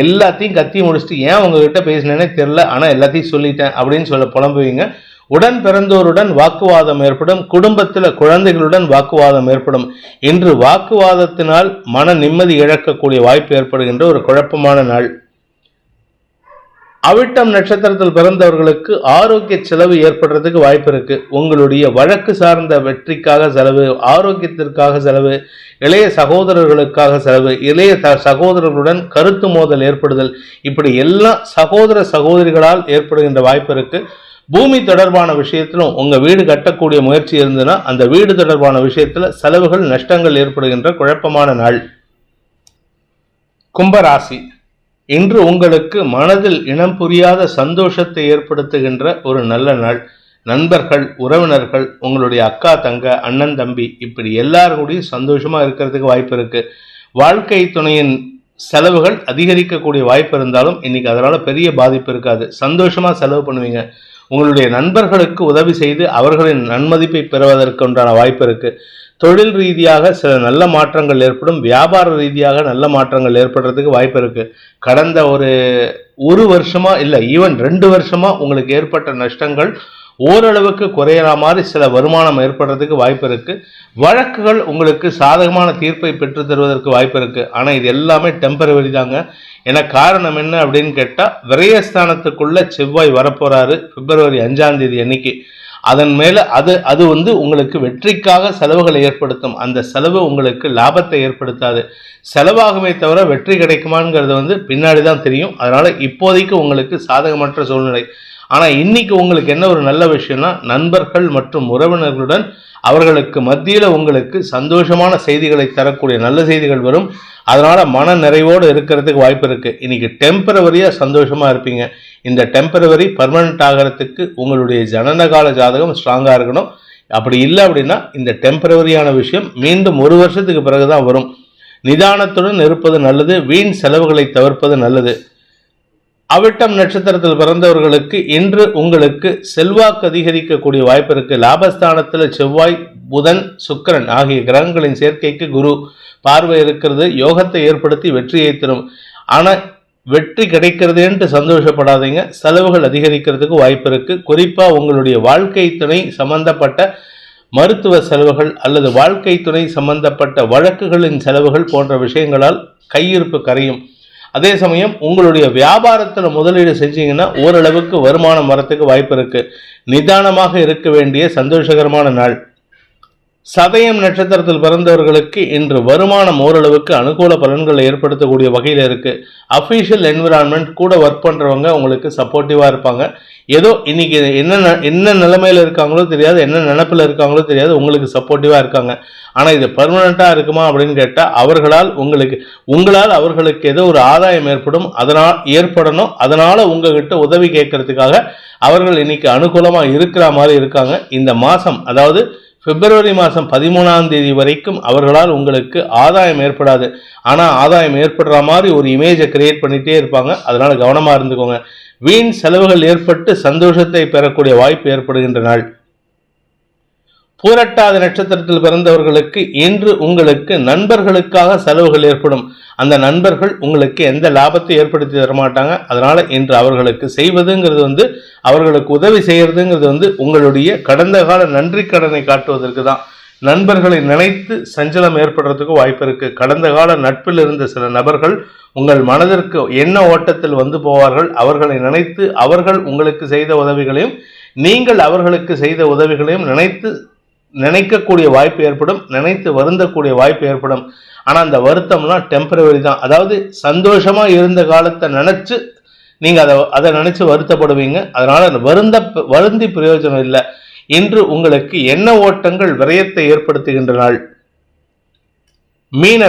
A: எல்லாத்தையும் கத்தி முடிச்சுட்டு ஏன் உங்ககிட்ட பேசினேனே தெரியல, ஆனா எல்லாத்தையும் சொல்லிட்டேன் அப்படின்னு சொல்ல புலம்புவீங்க. உடன் பிறந்தோருடன் வாக்குவாதம் ஏற்படும். குடும்பத்தில் குழந்தைகளுடன் வாக்குவாதம் ஏற்படும். இன்று வாக்குவாதத்தினால் மன நிம்மதி இழக்கக்கூடிய வாய்ப்பு ஏற்படுகின்ற ஒரு குழப்பமான நாள். அவிட்டம் நட்சத்திரத்தில் பிறந்தவர்களுக்கு ஆரோக்கிய செலவு ஏற்படுறதுக்கு வாய்ப்பு இருக்கு. உங்களுடைய வழக்கு சார்ந்த வெற்றிக்காக செலவு, ஆரோக்கியத்திற்காக செலவு, இளைய சகோதரர்களுக்காக செலவு, இளைய சகோதரர்களுடன் கருத்து மோதல் ஏற்படுதல், இப்படி எல்லாம் சகோதரிகளால் ஏற்படுகின்ற வாய்ப்பு இருக்கு. பூமி தொடர்பான விஷயத்திலும் உங்க வீடு கட்டக்கூடிய முயற்சி இருந்ததுன்னா அந்த வீடு தொடர்பான விஷயத்துல செலவுகள், நஷ்டங்கள் ஏற்படுகின்ற குழப்பமான நாள். கும்பராசி, இன்று உங்களுக்கு மனதில் இனம் புரியாத சந்தோஷத்தை ஏற்படுத்துகின்ற ஒரு நல்ல நாள். நண்பர்கள், உறவினர்கள், உங்களுடைய அக்கா தங்க, அண்ணன் தம்பி, இப்படி எல்லாரும் கூடயும் சந்தோஷமா இருக்கிறதுக்கு வாய்ப்பு இருக்கு. வாழ்க்கை துணையின் செலவுகள் அதிகரிக்கக்கூடிய வாய்ப்பு இருந்தாலும் இன்னைக்கு அதனால பெரிய பாதிப்பு இருக்காது. சந்தோஷமா செலவு பண்ணுவீங்க. உங்களுடைய நண்பர்களுக்கு உதவி செய்து அவர்களின் நன்மதிப்பை பெறுவதற்கு உண்டான வாய்ப்பு இருக்கு. தொழில் ரீதியாக சில நல்ல மாற்றங்கள் ஏற்படும். வியாபார ரீதியாக நல்ல மாற்றங்கள் ஏற்படுறதுக்கு வாய்ப்பு இருக்கு. கடந்த ஒரு வருஷமா இல்ல ஈவன் 2 வருஷமா உங்களுக்கு ஏற்பட்ட நஷ்டங்கள் ஓரளவுக்கு குறையிற மாதிரி சில வருமானம் ஏற்படுறதுக்கு வாய்ப்பு இருக்கு. வழக்குகள் உங்களுக்கு சாதகமான தீர்ப்பை பெற்று தருவதற்கு வாய்ப்பு இருக்கு. ஆனா இது எல்லாமே டெம்பரவரி தாங்க. என காரணம் என்ன அப்படின்னு கேட்டா, விரயஸ்தானத்துக்குள்ள செவ்வாய் வரப்போறாரு பிப்ரவரி 5ஆம் தேதி அன்னைக்கு. அதன் மேல அது உங்களுக்கு வெற்றிக்காக செலவுகளை ஏற்படுத்தும். அந்த செலவு உங்களுக்கு லாபத்தை ஏற்படுத்தாது. செலவாகுமே தவிர வெற்றி கிடைக்குமாங்கிறது பின்னாடிதான் தெரியும். அதனால இப்போதைக்கு உங்களுக்கு சாதகமற்ற சூழ்நிலை. ஆனா இன்னைக்கு உங்களுக்கு என்ன ஒரு நல்ல விஷயம்னா, நண்பர்கள் மற்றும் உறவினர்களுடன் அவர்களுக்கு மத்தியில உங்களுக்கு சந்தோஷமான செய்திகளை தரக்கூடிய நல்ல செய்திகள் வரும். அதனால மன நிறைவோடு இருக்கிறதுக்கு வாய்ப்பு இருக்கு. இன்னைக்கு டெம்பரவரியா சந்தோஷமா இருப்பீங்க. இந்த டெம்பரவரி பர்மனன்ட் ஆகிறதுக்கு உங்களுடைய ஜனனகால ஜாதகம் ஸ்ட்ராங்கா இருக்கணும். அப்படி இல்லை அப்படின்னா இந்த டெம்பரவரியான விஷயம் மீண்டும் 1 வருஷத்துக்கு பிறகுதான் வரும். நிதானத்துடன் இருப்பது நல்லது. வீண் செலவுகளை தவிர்ப்பது நல்லது. அவிட்டம் நட்சத்திரத்தில் பிறந்தவர்களுக்கு இன்று உங்களுக்கு செல்வாக்கு அதிகரிக்கக்கூடிய வாய்ப்பு இருக்கு. லாபஸ்தானத்தில் செவ்வாய் புதன் சுக்கிரன் ஆகிய கிரகங்களின் சேர்க்கைக்கு குரு பார்வை இருக்கிறது. யோகத்தை ஏற்படுத்தி வெற்றியை தரும். ஆனால் வெற்றி கிடைக்கிறதுன்ட்டு சந்தோஷப்படாதீங்க. செலவுகள் அதிகரிக்கிறதுக்கு வாய்ப்பு இருக்கு. குறிப்பா உங்களுடைய வாழ்க்கை துணை சம்பந்தப்பட்ட மருத்துவ செலவுகள் அல்லது வாழ்க்கை துணை சம்பந்தப்பட்ட வழக்குகளின் செலவுகள் போன்ற விஷயங்களால் கையிருப்பு கரையும். அதே சமயம் உங்களுடைய வியாபாரத்தில் முதலீடு செஞ்சீங்கன்னா ஓரளவுக்கு வருமானம் வரத்துக்கு வாய்ப்பு இருக்கு. நிதானமாக இருக்க வேண்டிய சந்தோஷகரமான நாள். சதயம் நட்சத்திரத்தில் பிறந்தவர்களுக்கு இன்று வருமானம் ஓரளவுக்கு அனுகூல பலன்களை ஏற்படுத்தக்கூடிய வகையில் இருக்கு. அஃபீஷியல் என்விரான்மெண்ட் கூட ஒர்க் பண்றவங்க உங்களுக்கு சப்போர்ட்டிவா இருப்பாங்க. ஏதோ இன்னைக்கு என்ன நிலைமையில இருக்காங்களோ தெரியாது, என்ன நினைப்பில் இருக்காங்களோ தெரியாது, உங்களுக்கு சப்போர்ட்டிவா இருக்காங்க. ஆனா இது பர்மனண்டா இருக்குமா அப்படின்னு கேட்டா உங்களால் அவர்களுக்கு ஏதோ ஒரு ஆதாயம் ஏற்படணும். அதனால உங்ககிட்ட உதவி கேட்கறதுக்காக அவர்கள் இன்னைக்கு அனுகூலமா இருக்கிற மாதிரி இருக்காங்க. இந்த மாசம், அதாவது பிப்ரவரி மாதம் 13ஆம் தேதி வரைக்கும் அவர்களால் உங்களுக்கு ஆதாயம் ஏற்படாது. ஆனால் ஆதாயம் ஏற்படுற மாதிரி ஒரு இமேஜை கிரியேட் பண்ணிகிட்டே இருப்பாங்க. அதனால கவனமாக இருந்துக்கோங்க. வீண் செலவுகள் ஏற்பட்டு சந்தோஷத்தை பெறக்கூடிய வாய்ப்பு ஏற்படுகின்ற நாள். பூரட்டாதி நட்சத்திரத்தில் பிறந்தவர்களுக்கு இன்று உங்களுக்கு நண்பர்களுக்காக செலவுகள் ஏற்படும். அந்த நண்பர்கள் உங்களுக்கு எந்த லாபத்தை ஏற்படுத்தி தரமாட்டாங்க. அதனால இன்று அவர்களுக்கு செய்வதுங்கிறது அவர்களுக்கு உதவி செய்யறதுங்கிறது உங்களுடைய கடந்த கால நன்றி கடனை காட்டுவதற்கு தான். நண்பர்களை நினைத்து சஞ்சலம் ஏற்படுறதுக்கு வாய்ப்பு இருக்கு. கடந்த கால நட்பில் இருந்த சில நபர்கள் உங்கள் மனதிற்கு என்ன ஓட்டத்தில் வந்து போவார்கள். அவர்களை நினைத்து அவர்கள் உங்களுக்கு செய்த உதவிகளையும் நீங்கள் அவர்களுக்கு செய்த உதவிகளையும் நினைக்கக்கூடிய வாய்ப்பு ஏற்படும். நினைத்து வருந்தக்கூடிய வாய்ப்பு ஏற்படும். ஆனா அந்த வருத்தம்லாம் டெம்பரவரி தான். அதாவது சந்தோஷமா இருந்த காலத்தை நினைச்சு நீங்க அதை நினைச்சு வருத்தப்படுவீங்க. அதனால வருந்தி பிரயோஜனம் இல்லை. இன்று உங்களுக்கு எண்ண ஓட்டங்கள் விரயத்தை ஏற்படுத்துகின்ற நாள். மீன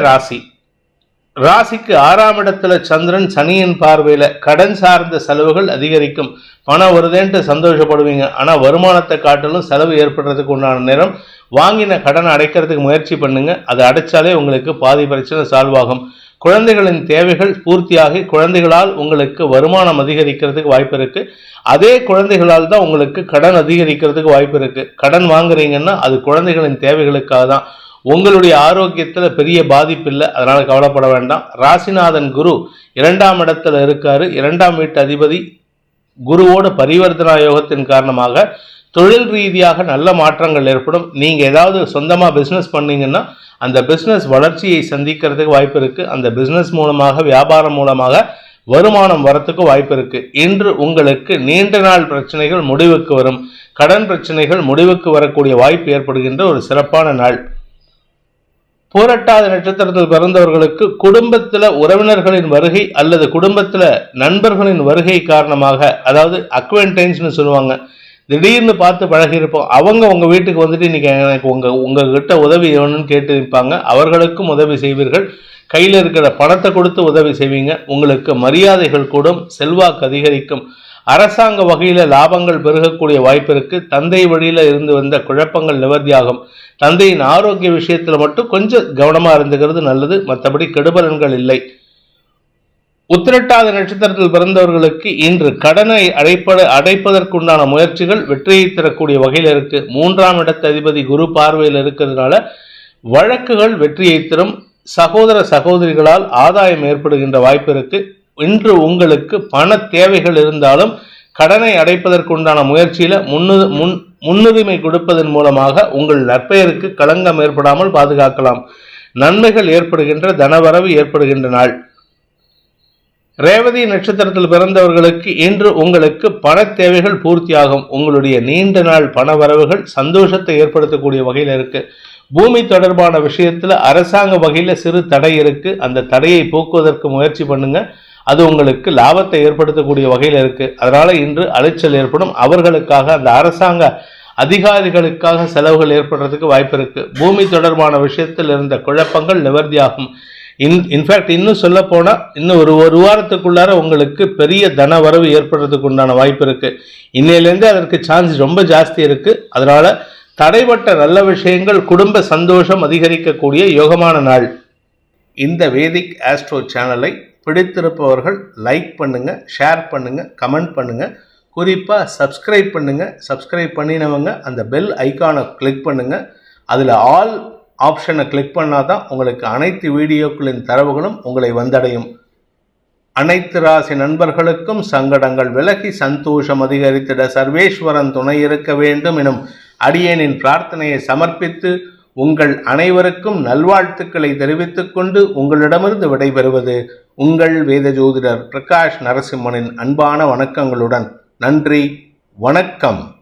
A: ராசிக்கு 6ஆம் இடத்துல சந்திரன் சனியின் பார்வையில கடன் சார்ந்த செலவுகள் அதிகரிக்கும். பணம் வருதேன்ட்டு சந்தோஷப்படுவீங்க. ஆனா வருமானத்தை காட்டிலும் செலவு ஏற்படுறதுக்கு உண்டான நேரம். வாங்கின கடனை அடைக்கிறதுக்கு முயற்சி பண்ணுங்க. அதை அடைச்சாலே உங்களுக்கு பாதி பிரச்சனை சால்வ் ஆகும். குழந்தைகளின் தேவைகள் பூர்த்தியாகி குழந்தைகளால் உங்களுக்கு வருமானம் அதிகரிக்கிறதுக்கு வாய்ப்பு இருக்கு. அதே குழந்தைகளால் தான் உங்களுக்கு கடன் அதிகரிக்கிறதுக்கு வாய்ப்பு இருக்கு. கடன் வாங்குறீங்கன்னா அது குழந்தைகளின் தேவைகளுக்காக தான். உங்களுடைய ஆரோக்கியத்துல பெரிய பாதிப்பு இல்லை. அதனால கவலைப்பட வேண்டாம். ராசிநாதன் குரு 2ஆம் இடத்துல இருக்காரு. 2ஆம் வீட்டு அதிபதி குருவோட பரிவர்த்தனா யோகத்தின் காரணமாக தொழில் ரீதியாக நல்ல மாற்றங்கள் ஏற்படும். நீங்க ஏதாவது சொந்தமா பிசினஸ் பண்ணீங்கன்னா அந்த பிசினஸ் வளர்ச்சியை சந்திக்கிறதுக்கு வாய்ப்பு இருக்கு. அந்த பிசினஸ் மூலமாக, வியாபாரம் மூலமாக வருமானம் வரத்துக்கு வாய்ப்பு இருக்கு. இன்று உங்களுக்கு நீண்ட நாள் பிரச்சனைகள் முடிவுக்கு வரும். கடன் பிரச்சனைகள் முடிவுக்கு வரக்கூடிய வாய்ப்பு ஏற்படுகின்ற ஒரு சிறப்பான நாள். பூரட்டாதி நட்சத்திரத்தில் பிறந்தவர்களுக்கு குடும்பத்துல உறவினர்களின் வருகை அல்லது குடும்பத்துல நண்பர்களின் வருகை காரணமாக, அதாவது அக்வென்டன்ஸ்னு சொல்லுவாங்க, திடீர்னு பார்த்து பழகியிருப்போம். அவங்க உங்க வீட்டுக்கு வந்துட்டு இன்னைக்கு எனக்கு உங்ககிட்ட உதவி வேணும்னு கேட்டு இருப்பாங்க. அவர்களுக்கும் உதவி செய்வீர்கள். கையில் இருக்கிற பணத்தை கொடுத்து உதவி செய்வீங்க. உங்களுக்கு மரியாதைகள் கூடும். செல்வாக்கு அதிகரிக்கும். அரசாங்க வகையில லாபங்கள் பெருகக்கூடிய வாய்ப்பு இருக்கு. தந்தை வழியில இருந்து வந்த குழப்பங்கள் நிவர்த்தியாகும். தந்தையின் ஆரோக்கிய விஷயத்துல மட்டும் கொஞ்சம் கவனமா இருந்துக்கிறது நல்லது. மற்றபடி கெடுபலன்கள் இல்லை. உத்திரட்டாதி நட்சத்திரத்தில் பிறந்தவர்களுக்கு இன்று கடனை அடைப்பதற்குண்டான முயற்சிகள் வெற்றியை தரக்கூடிய வகையில் இருக்கு. 3ஆம் இடத்து அதிபதி குரு பார்வையில் இருக்கிறதுனால வழக்குகள் வெற்றியை தரும். சகோதர சகோதரிகளால் ஆதாயம் ஏற்படுகின்ற வாய்ப்பு இருக்கு. இன்று உங்களுக்கு பண தேவைகள் இருந்தாலும் கடனை அடைப்பதற்குண்டான முயற்சியில முன்னுரிமை கொடுப்பதன் மூலமாக உங்கள் நற்பெயருக்கு களங்கம் ஏற்படாமல் பாதுகாக்கலாம். நன்மைகள் ஏற்படுகின்ற, தனவரவு ஏற்படுகின்ற நாள். ரேவதி நட்சத்திரத்தில் பிறந்தவர்களுக்கு இன்று உங்களுக்கு பண தேவைகள் பூர்த்தியாகும். உங்களுடைய நீண்ட நாள் பண வரவுகள் சந்தோஷத்தை ஏற்படுத்தக்கூடிய வகையில் இருக்கு. பூமி தொடர்பான விஷயத்துல அரசாங்க வகையில சிறு தடை இருக்கு. அந்த தடையை போக்குவதற்கு முயற்சி பண்ணுங்க. அது உங்களுக்கு லாபத்தை ஏற்படுத்தக்கூடிய வகையில் இருக்கு. அதனால இன்று அலைச்சல் ஏற்படும். அவர்களுக்காக, அந்த அரசாங்க அதிகாரிகளுக்காக செலவுகள் ஏற்படுறதுக்கு வாய்ப்பு இருக்கு. பூமி தொடர்பான விஷயத்தில் இருந்த குழப்பங்கள் நிவர்த்தியாகும். இன்ஃபேக்ட் இன்னும் சொல்ல போனா இன்னும் ஒரு வாரத்துக்குள்ளார உங்களுக்கு பெரிய தன வரவு ஏற்படுறதுக்கு உண்டான வாய்ப்பு இருக்கு. இன்னையிலேருந்து அதற்கு சான்ஸ் ரொம்ப ஜாஸ்தி இருக்கு. அதனால தடைப்பட்ட நல்ல விஷயங்கள், குடும்ப சந்தோஷம் அதிகரிக்கக்கூடிய யோகமான நாள். இந்த வேதிக் ஆஸ்ட்ரோ சேனலை பிடித்திருப்பவர்கள் லைக் பண்ணுங்க, ஷேர் பண்ணுங்க, கமெண்ட் பண்ணுங்க. குறிப்பாக சப்ஸ்கிரைப் பண்ணுங்க. சப்ஸ்கிரைப் பண்ணினவங்க அந்த பெல் ஐக்கானை கிளிக் பண்ணுங்க. அதில் ஆல் ஆப்ஷனை கிளிக் பண்ணாதான் உங்களுக்கு அனைத்து வீடியோக்களின் தரவுகளும் உங்களை வந்தடையும். அனைத்து ராசி நண்பர்களுக்கும் சங்கடங்கள் விலகி சந்தோஷம் அதிகரித்திட சர்வேஸ்வரன் துணை இருக்க வேண்டும் எனும் அடியேனின் பிரார்த்தனையை சமர்ப்பித்து உங்கள் அனைவருக்கும் நல்வாழ்த்துக்களை தெரிவித்துக் கொண்டு உங்களிடமிருந்து விடைபெறுவது உங்கள் வேத ஜோதிடர் பிரகாஷ் நரசிம்மனின் அன்பான வணக்கங்களுடன். நன்றி, வணக்கம்.